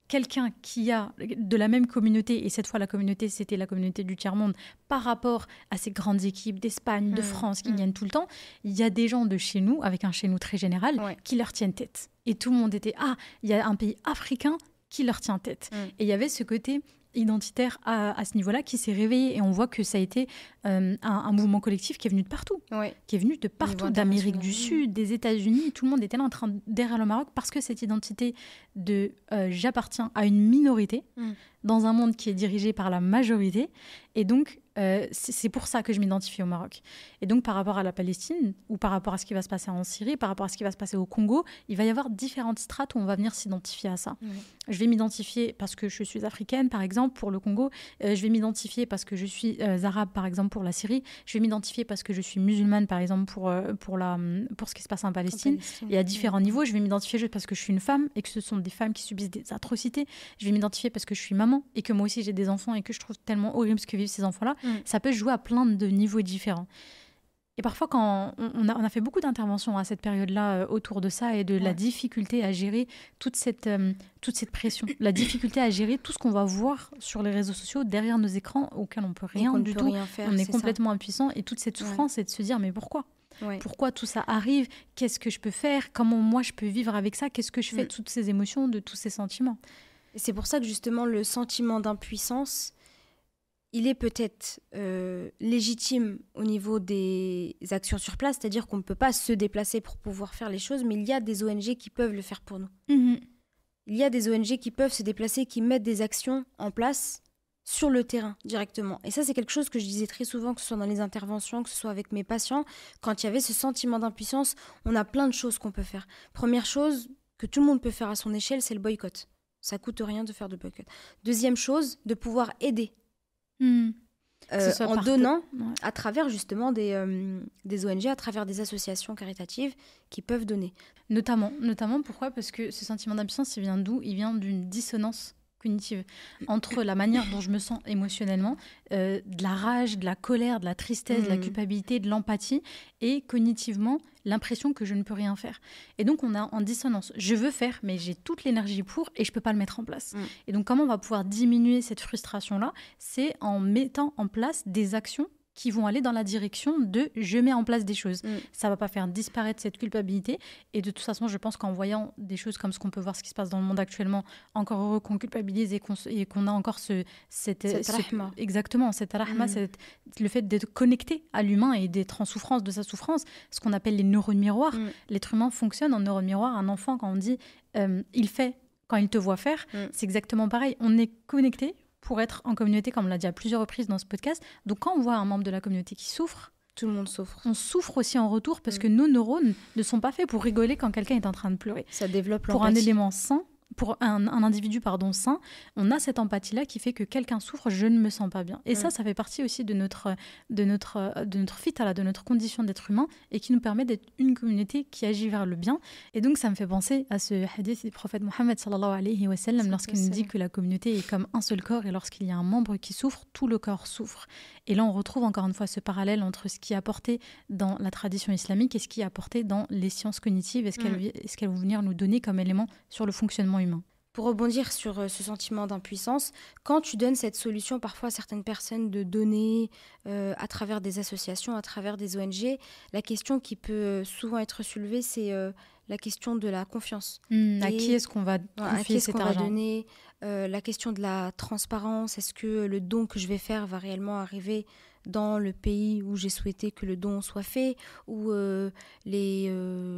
quelqu'un qui a de la même communauté, et cette fois la communauté, c'était la communauté du tiers-monde, par rapport à ces grandes équipes d'Espagne, de France qui gagnent tout le temps, il y a des gens de chez nous, avec un chez nous très général, qui leur tiennent tête. Et tout le monde était, il y a un pays africain qui leur tient tête. Et il y avait ce côté identitaire à ce niveau-là qui s'est réveillé. Et on voit que ça a été un mouvement collectif qui est venu de partout. Qui est venu de partout, d'Amérique du Sud, des États-Unis. Tout le monde était là en train derrière le Maroc parce que cette identité de j'appartiens à une minorité dans un monde qui est dirigé par la majorité. Et donc, c'est pour ça que je m'identifie au Maroc. Et donc, par rapport à la Palestine, ou par rapport à ce qui va se passer en Syrie, par rapport à ce qui va se passer au Congo, il va y avoir différentes strates où on va venir s'identifier à ça. Je vais m'identifier parce que je suis africaine, par exemple, pour le Congo. Je vais m'identifier parce que je suis arabe, par exemple, pour la Syrie. Je vais m'identifier parce que je suis musulmane, par exemple, pour ce qui se passe en Palestine. Et à différents niveaux, je vais m'identifier juste parce que je suis une femme et que ce sont des femmes qui subissent des atrocités. Je vais m'identifier parce que je suis maman et que moi aussi j'ai des enfants et que je trouve tellement horrible ce que vivent ces enfants-là. Ça peut jouer à plein de niveaux différents. Et parfois, quand on a fait beaucoup d'interventions à cette période-là autour de ça et de la difficulté à gérer toute cette pression, la difficulté à gérer tout ce qu'on va voir sur les réseaux sociaux derrière nos écrans auxquels on ne peut rien du tout. On est complètement impuissant et toute cette souffrance, c'est de se dire mais pourquoi ? Pourquoi tout ça arrive ? Qu'est-ce que je peux faire ? Comment moi je peux vivre avec ça ? Qu'est-ce que je fais de toutes ces émotions, de tous ces sentiments ? Et c'est pour ça que justement le sentiment d'impuissance, il est peut-être légitime au niveau des actions sur place, c'est-à-dire qu'on ne peut pas se déplacer pour pouvoir faire les choses, mais il y a des ONG qui peuvent le faire pour nous. Il y a des ONG qui peuvent se déplacer, qui mettent des actions en place sur le terrain directement. Et ça, c'est quelque chose que je disais très souvent, que ce soit dans les interventions, que ce soit avec mes patients. Quand il y avait ce sentiment d'impuissance, on a plein de choses qu'on peut faire. Première chose que tout le monde peut faire à son échelle, c'est le boycott. Ça coûte rien de faire de boycott. Deuxième chose, de pouvoir aider. En donnant à travers justement des ONG, à travers des associations caritatives qui peuvent donner. Notamment pourquoi ? Parce que ce sentiment d'impuissance, il vient d'où ? Il vient d'une dissonance cognitive entre la manière dont je me sens émotionnellement, de la rage, de la colère, de la tristesse, de la culpabilité, de l'empathie, et cognitivement, l'impression que je ne peux rien faire. Et donc, on a en dissonance. Je veux faire, mais j'ai toute l'énergie pour et je ne peux pas le mettre en place. Et donc, comment on va pouvoir diminuer cette frustration-là ? C'est en mettant en place des actions qui vont aller dans la direction de je mets en place des choses. Ça va pas faire disparaître cette culpabilité. Et de toute façon, je pense qu'en voyant des choses comme ce qu'on peut voir, ce qui se passe dans le monde actuellement, encore heureux qu'on culpabilise et qu'on a encore cette rahma. Exactement, cette rahma, le fait d'être connecté à l'humain et d'être en souffrance de sa souffrance, ce qu'on appelle les neurones miroirs. L'être humain fonctionne en neurones miroirs. Un enfant, quand on dit il fait quand il te voit faire, c'est exactement pareil. On est connecté pour être en communauté, comme on l'a dit à plusieurs reprises dans ce podcast. Donc, quand on voit un membre de la communauté qui souffre, tout le monde souffre. On souffre aussi en retour parce que nos neurones ne sont pas faits pour rigoler quand quelqu'un est en train de pleurer. Ça développe l'empathie. Pour un élément sain, pour un individu sain, on a cette empathie-là qui fait que quelqu'un souffre, je ne me sens pas bien. Et ça fait partie aussi de notre fitala, de notre condition d'être humain et qui nous permet d'être une communauté qui agit vers le bien. Et donc, ça me fait penser à ce hadith du prophète Mohammed sallallahu alayhi wa sallam lorsqu'il nous dit que la communauté est comme un seul corps et lorsqu'il y a un membre qui souffre, tout le corps souffre. Et là, on retrouve encore une fois ce parallèle entre ce qui est apporté dans la tradition islamique et ce qui est apporté dans les sciences cognitives et ce qu'elles vont venir nous donner comme élément sur le fonctionnement humain. Pour rebondir sur ce sentiment d'impuissance, quand tu donnes cette solution parfois à certaines personnes de donner à travers des associations, à travers des ONG, la question qui peut souvent être soulevée, c'est la question de la confiance. À qui est-ce qu'on va confier cet argent ? Va donner, la question de la transparence, est-ce que le don que je vais faire va réellement arriver dans le pays où j'ai souhaité que le don soit fait, ou je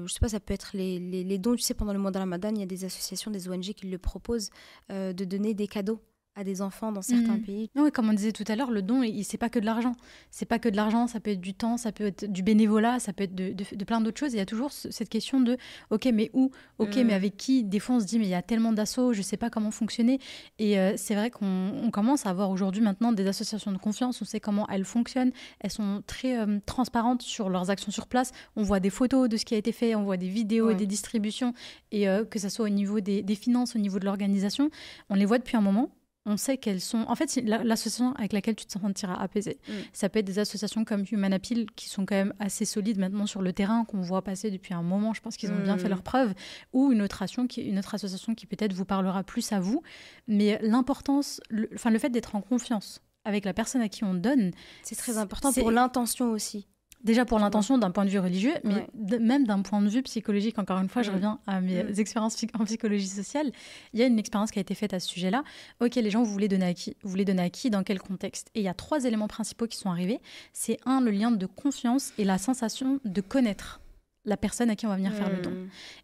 sais pas, ça peut être les dons, tu sais, pendant le mois de Ramadan, il y a des associations, des ONG qui le proposent, de donner des cadeaux à des enfants dans certains pays. Oui, comme on disait tout à l'heure, le don, c'est pas que de l'argent. C'est pas que de l'argent, ça peut être du temps, ça peut être du bénévolat, ça peut être de plein d'autres choses. Il y a toujours cette question de ok, mais où? Ok, mais avec qui? Des fois, on se dit mais il y a tellement d'assauts, je sais pas comment fonctionner. Et c'est vrai qu'on commence à avoir aujourd'hui maintenant des associations de confiance. On sait comment elles fonctionnent. Elles sont très transparentes sur leurs actions sur place. On voit des photos de ce qui a été fait, on voit des vidéos et des distributions. Et que ça soit au niveau des finances, au niveau de l'organisation, on les voit depuis un moment. On sait qu'elles sont... En fait, l'association avec laquelle tu te sentiras apaisé. Ça peut être des associations comme Human Appeal qui sont quand même assez solides maintenant sur le terrain, qu'on voit passer depuis un moment. Je pense qu'ils ont bien fait leurs preuves. Ou une autre association qui peut-être vous parlera plus à vous. Mais l'importance, le fait d'être en confiance avec la personne à qui on donne... C'est très important pour l'intention aussi. Déjà pour l'intention d'un point de vue religieux, mais même d'un point de vue psychologique. Encore une fois, je reviens à mes expériences en psychologie sociale. Il y a une expérience qui a été faite à ce sujet-là. Ok, les gens, vous voulez donner à qui? Vous voulez donner à qui? Dans quel contexte? Et il y a 3 éléments principaux qui sont arrivés. C'est le lien de confiance et la sensation de connaître la personne à qui on va venir faire le don.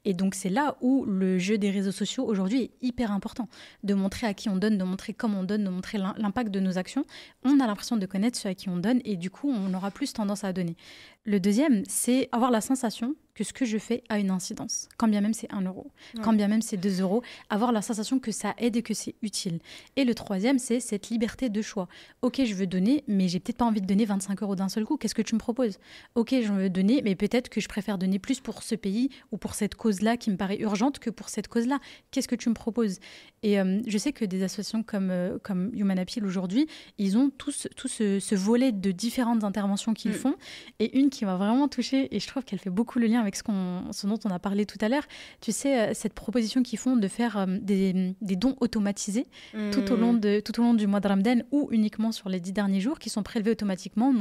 Et donc, c'est là où le jeu des réseaux sociaux, aujourd'hui, est hyper important. De montrer à qui on donne, de montrer comment on donne, de montrer l'impact de nos actions. On a l'impression de connaître ceux à qui on donne et du coup, on aura plus tendance à donner. Le deuxième, c'est avoir la sensation que ce que je fais a une incidence. Quand bien même c'est 1 euro, quand bien même c'est 2 euros, avoir la sensation que ça aide et que c'est utile. Et le troisième, c'est cette liberté de choix. Ok, je veux donner, mais j'ai peut-être pas envie de donner 25 euros d'un seul coup. Qu'est-ce que tu me proposes? Ok, je veux donner, mais peut-être que je préfère donner plus pour ce pays ou pour cette cause-là qui me paraît urgente que pour cette cause-là. Qu'est-ce que tu me proposes? Et je sais que des associations comme Human Appeal aujourd'hui, ils ont tous ce volet de différentes interventions qu'ils font. Et une qui m'a vraiment touchée, et je trouve qu'elle fait beaucoup le lien avec ce dont on a parlé tout à l'heure, tu sais, cette proposition qu'ils font de faire des dons automatisés tout au long du mois de Ramadan ou uniquement sur les 10 derniers jours, qui sont prélevés automatiquement.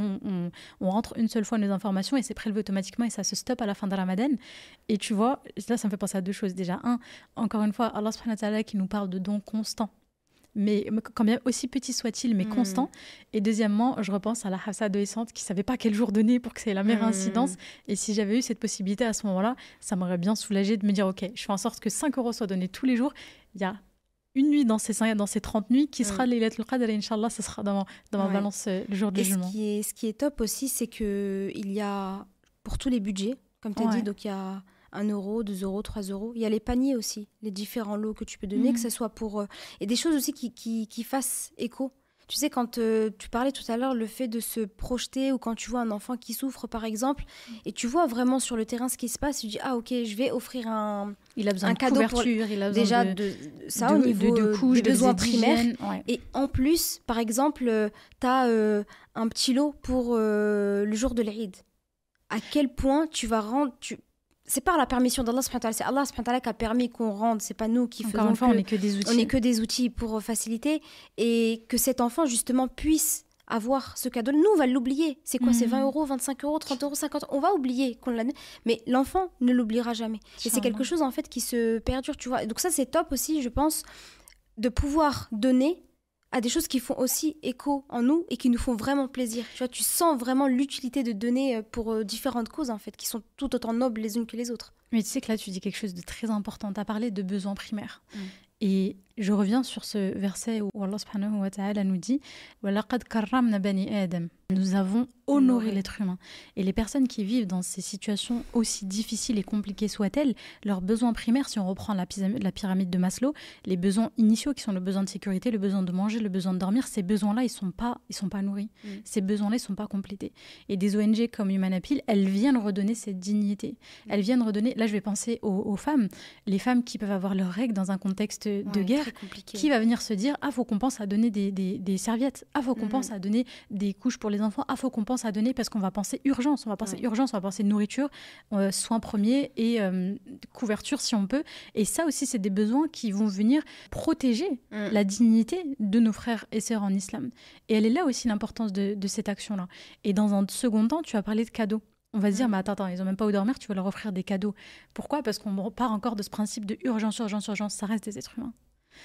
On rentre une seule fois nos informations et c'est prélevé automatiquement et ça se stoppe à la fin de Ramadan. Et tu vois, là, ça me fait penser à 2 choses. Déjà, encore une fois, Allah subhanahu wa ta'ala qui nous parle de dons constants, mais quand bien aussi petit soit-il, mais constant. Et deuxièmement, je repense à la Hafsa adolescente qui ne savait pas quel jour donner pour que ça ait la meilleure incidence. Et si j'avais eu cette possibilité à ce moment-là, ça m'aurait bien soulagée de me dire, ok, je fais en sorte que 5 euros soient donnés tous les jours. Il y a une nuit dans ces 30 nuits qui sera Laylatul Qadr, et Inch'Allah, ce sera dans ma balance le jour du jugement. Ce qui est top aussi, c'est qu'il y a, pour tous les budgets, comme tu as dit, donc il y a 1 euro, 2 euros, 3 euros. Il y a les paniers aussi, les différents lots que tu peux donner, que ce soit pour... et des choses aussi qui fassent écho. Tu sais, quand tu parlais tout à l'heure, le fait de se projeter, ou quand tu vois un enfant qui souffre, par exemple, et tu vois vraiment sur le terrain ce qui se passe, tu dis, ah ok, je vais offrir un cadeau couverture, il a besoin déjà ça au niveau de couches, des besoins primaires. Ouais. Et en plus, par exemple, tu as un petit lot pour le jour de l'Eid. À quel point tu vas rendre... C'est par la permission d'Allah subhanahu wa ta'ala. C'est Allah subhanahu wa ta'ala qui a permis qu'on rende. C'est pas nous qui faisons. Encore une fois, on n'est que des outils. On n'est que des outils pour faciliter. Et que cet enfant, justement, puisse avoir ce cadeau. Nous, on va l'oublier. C'est quoi? C'est 20 euros, 25 euros, 30 euros, 50 euros. On va oublier qu'on l'a. Mais l'enfant ne l'oubliera jamais. Et c'est quelque chose, en fait, qui se perdure, tu vois. Et donc ça, c'est top aussi, je pense, de pouvoir donner à des choses qui font aussi écho en nous et qui nous font vraiment plaisir. Tu vois, tu sens vraiment l'utilité de donner pour différentes causes, en fait, qui sont tout autant nobles les unes que les autres. Mais tu sais que là, tu dis quelque chose de très important. Tu as parlé de besoins primaires. Et je reviens sur ce verset où Allah subhanahu wa ta'ala nous dit « وَلَقَدْ كَرَّمْنَا بَنِي آدَمَ » Nous avons honoré l'être humain. Et les personnes qui vivent dans ces situations aussi difficiles et compliquées soient-elles, leurs besoins primaires, si on reprend la pyramide de Maslow, les besoins initiaux qui sont le besoin de sécurité, le besoin de manger, le besoin de dormir, ces besoins-là, ils sont pas nourris. Ces besoins-là, ils sont pas complétés. Et des ONG comme Human Appeal, elles viennent redonner cette dignité. Elles viennent redonner... Là, je vais penser aux femmes. Les femmes qui peuvent avoir leurs règles dans un contexte de guerre, qui va venir se dire « Ah, faut qu'on pense à donner des serviettes. Ah, faut qu'on pense à donner des couches pour les enfants. Ah, faut qu'on pense à donner parce qu'on va penser urgence. On va penser nourriture, soins premiers et couverture si on peut. » Et ça aussi, c'est des besoins qui vont venir protéger la dignité de nos frères et sœurs en islam. Et elle est là aussi l'importance de cette action-là. Et dans un second temps, tu as parlé de cadeaux. On va se dire, mais attends, ils n'ont même pas où dormir, tu vas leur offrir des cadeaux. Pourquoi? Parce qu'on part encore de ce principe de urgence, ça reste des êtres humains.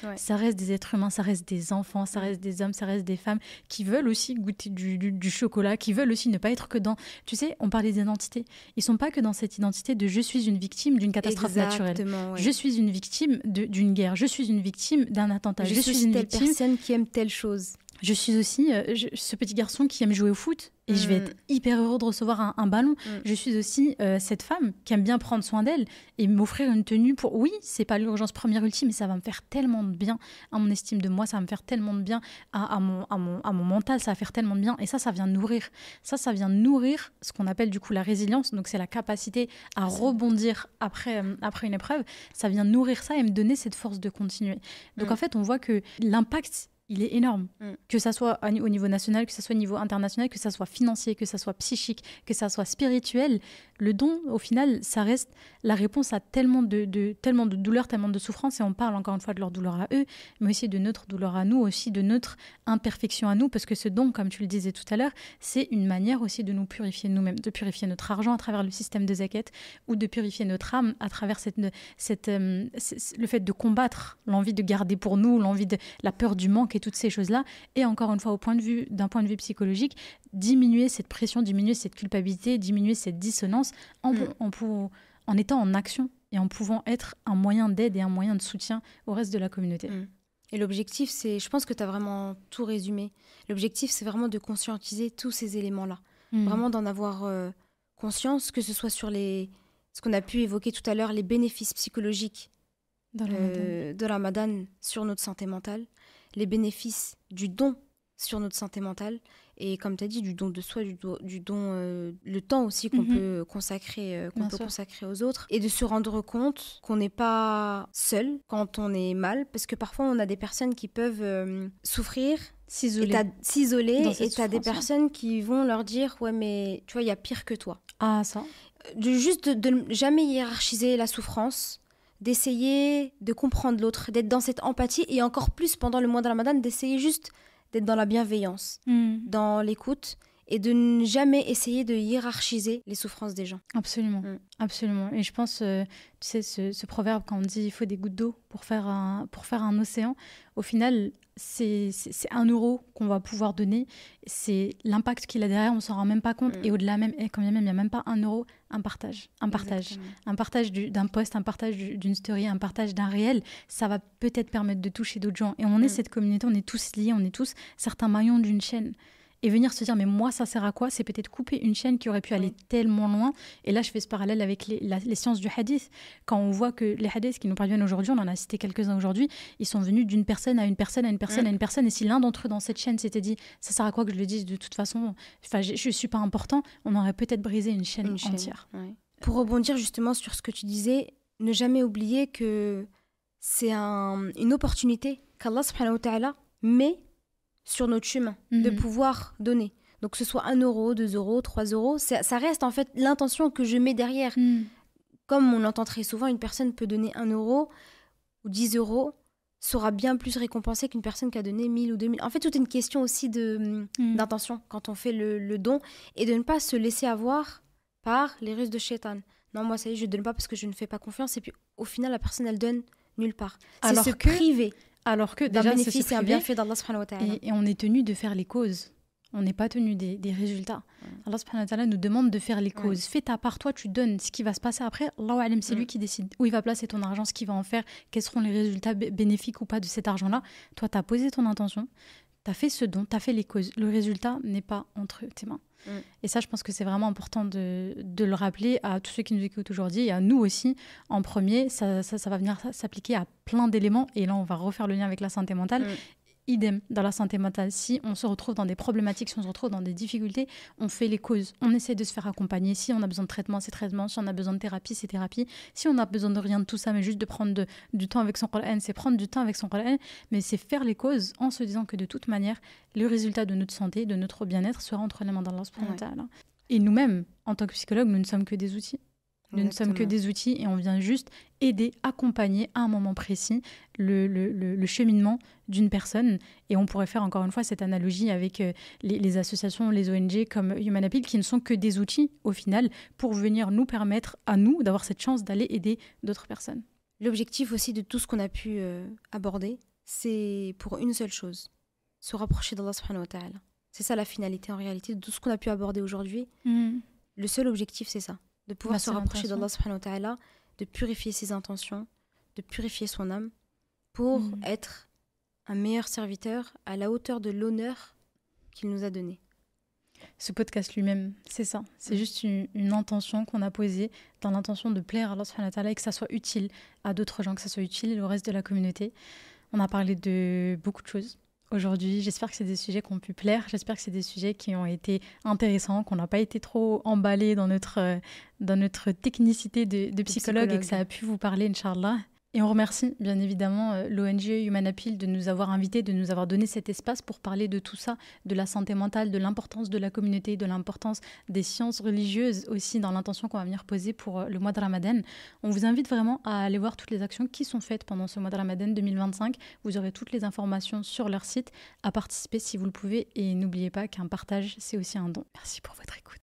Ouais. Ça reste des êtres humains, ça reste des enfants, ça reste des hommes, ça reste des femmes qui veulent aussi goûter du chocolat, qui veulent aussi ne pas être que dans... Tu sais, on parlait d'identité. Ils sont pas que dans cette identité de je suis une victime d'une catastrophe naturelle. Ouais. Je suis une victime d'une guerre. Je suis une victime d'un attentat. Je suis une telle personne qui aime telle chose. Je suis aussi ce petit garçon qui aime jouer au foot et je vais être hyper heureux de recevoir un ballon. Je suis aussi cette femme qui aime bien prendre soin d'elle et m'offrir une tenue pour... Oui, c'est pas l'urgence première ultime, mais ça va me faire tellement de bien à mon estime de moi, ça va me faire tellement de bien à mon mental, ça va faire tellement de bien. Et ça vient nourrir. Ça vient nourrir ce qu'on appelle du coup la résilience. Donc c'est la capacité à rebondir après une épreuve. Ça vient nourrir ça et me donner cette force de continuer. Donc en fait, on voit que l'impact... il est énorme, que ça soit au niveau national, que ça soit au niveau international, que ça soit financier, que ça soit psychique, que ça soit spirituel. Le don, au final, ça reste la réponse à tellement de douleurs, tellement de souffrances, et on parle encore une fois de leur douleur à eux, mais aussi de notre douleur à nous, aussi de notre imperfection à nous, parce que ce don, comme tu le disais tout à l'heure, c'est une manière aussi de nous purifier nous-mêmes, de purifier notre argent à travers le système de zakat, ou de purifier notre âme à travers le fait de combattre l'envie de garder pour nous, la peur du manque et toutes ces choses-là. Et encore une fois, d'un point de vue psychologique, diminuer cette pression, diminuer cette culpabilité, diminuer cette dissonance en étant en action et en pouvant être un moyen d'aide et un moyen de soutien au reste de la communauté. Et l'objectif, je pense que tu as vraiment tout résumé. L'objectif, c'est vraiment de conscientiser tous ces éléments-là. Vraiment d'en avoir conscience, que ce soit sur ce qu'on a pu évoquer tout à l'heure, les bénéfices psychologiques de Ramadan sur notre santé mentale, les bénéfices du don sur notre santé mentale, et comme tu as dit, du don de soi, du don, le temps aussi qu'on peut consacrer aux autres, et de se rendre compte qu'on n'est pas seul quand on est mal, parce que parfois on a des personnes qui peuvent souffrir, s'isoler, et tu as des personnes qui vont leur dire ouais mais tu vois il y a pire que toi. Ah ça. De ne jamais hiérarchiser la souffrance, d'essayer de comprendre l'autre, d'être dans cette empathie, et encore plus pendant le mois de Ramadan, d'essayer juste d'être dans la bienveillance, dans l'écoute, et de ne jamais essayer de hiérarchiser les souffrances des gens. Absolument, absolument. Et je pense, tu sais, ce proverbe, quand on dit il faut des gouttes d'eau pour faire un océan, au final, c'est 1 euro qu'on va pouvoir donner. C'est l'impact qu'il a derrière, on ne s'en rend même pas compte. Et au-delà même, et quand bien même, il n'y a même pas 1 euro, un partage. Un partage d'un post, un partage d'une story, un partage d'un réel. Ça va peut-être permettre de toucher d'autres gens. Et on est cette communauté, on est tous liés, on est tous certains maillons d'une chaîne. Et venir se dire, mais moi, ça sert à quoi ? C'est peut-être couper une chaîne qui aurait pu aller tellement loin. Et là, je fais ce parallèle avec les sciences du hadith. Quand on voit que les hadiths qui nous parviennent aujourd'hui, on en a cité quelques-uns aujourd'hui, ils sont venus d'une personne à une personne, à une personne, à une personne. Et si l'un d'entre eux dans cette chaîne s'était dit, ça sert à quoi que je le dise de toute façon, je ne suis pas important, on aurait peut-être brisé une chaîne entière. Ouais. Pour rebondir justement sur ce que tu disais, ne jamais oublier que c'est une opportunité qu'Allah subhanahu wa ta'ala met sur notre chemin, de pouvoir donner. Donc que ce soit 1 euro, 2 euros, 3 euros, ça reste en fait l'intention que je mets derrière. Comme on entend très souvent, une personne peut donner 1 euro ou 10 euros, sera bien plus récompensée qu'une personne qui a donné 1000 ou 2000. En fait, tout est une question aussi d'intention quand on fait le don, et de ne pas se laisser avoir par les ruses de Shaitan. Non, moi ça y est, je ne donne pas parce que je ne fais pas confiance, et puis au final, la personne, elle donne nulle part. C'est se priver. Alors que déjà, déjà, bénéfice et un bienfait d'Allah subhanahu wa ta'ala. Et on est tenu de faire les causes. On n'est pas tenu des résultats. Allah subhanahu wa ta'ala nous demande de faire les causes. Fais ta part, toi tu donnes. Ce qui va se passer après, Allahu alim, c'est lui qui décide. Où il va placer ton argent, ce qu'il va en faire, quels seront les résultats bénéfiques ou pas de cet argent-là. Toi, tu as posé ton intention, tu as fait ce don, tu as fait les causes. Le résultat n'est pas entre tes mains. Et ça, je pense que c'est vraiment important de le rappeler à tous ceux qui nous écoutent aujourd'hui, et à nous aussi en premier. Ça va venir s'appliquer à plein d'éléments, et là on va refaire le lien avec la santé mentale. Idem dans la santé mentale, si on se retrouve dans des problématiques, si on se retrouve dans des difficultés, on fait les causes, on essaie de se faire accompagner. Si on a besoin de traitement, c'est traitement. Si on a besoin de thérapie, c'est thérapie. Si on a besoin de rien de tout ça, mais juste de prendre du temps avec son Coran, c'est prendre du temps avec son Coran, mais c'est faire les causes en se disant que de toute manière, le résultat de notre santé, de notre bien-être sera entre les mains d'Allah subhanahu wa ta'ala. Et nous-mêmes, en tant que psychologues, nous ne sommes que des outils. Nous ne sommes que des outils, et on vient juste aider, accompagner à un moment précis le cheminement d'une personne. Et on pourrait faire encore une fois cette analogie avec les associations, les ONG comme Human Appeal, qui ne sont que des outils au final pour venir nous permettre à nous d'avoir cette chance d'aller aider d'autres personnes. L'objectif aussi de tout ce qu'on a pu aborder, c'est pour une seule chose, se rapprocher d'Allah subhanahu wa ta'ala. C'est ça la finalité en réalité de tout ce qu'on a pu aborder aujourd'hui. Le seul objectif, c'est ça, de pouvoir se rapprocher d'Allah subhanahu wa ta'ala, de purifier ses intentions, de purifier son âme pour être un meilleur serviteur à la hauteur de l'honneur qu'il nous a donné. Ce podcast lui-même, c'est ça. C'est juste une intention qu'on a posée dans l'intention de plaire à Allah subhanahu wa ta'ala et que ça soit utile à d'autres gens, que ça soit utile au reste de la communauté. On a parlé de beaucoup de choses aujourd'hui. J'espère que c'est des sujets qui ont pu plaire. J'espère que c'est des sujets qui ont été intéressants, qu'on n'a pas été trop emballés dans notre technicité de psychologue et que ça a pu vous parler, Inch'Allah. Et on remercie bien évidemment l'ONG Human Appeal de nous avoir invités, de nous avoir donné cet espace pour parler de tout ça, de la santé mentale, de l'importance de la communauté, de l'importance des sciences religieuses aussi dans l'intention qu'on va venir poser pour le mois de Ramadan. On vous invite vraiment à aller voir toutes les actions qui sont faites pendant ce mois de Ramadan 2025. Vous aurez toutes les informations sur leur site, à participer si vous le pouvez. Et n'oubliez pas qu'un partage, c'est aussi un don. Merci pour votre écoute.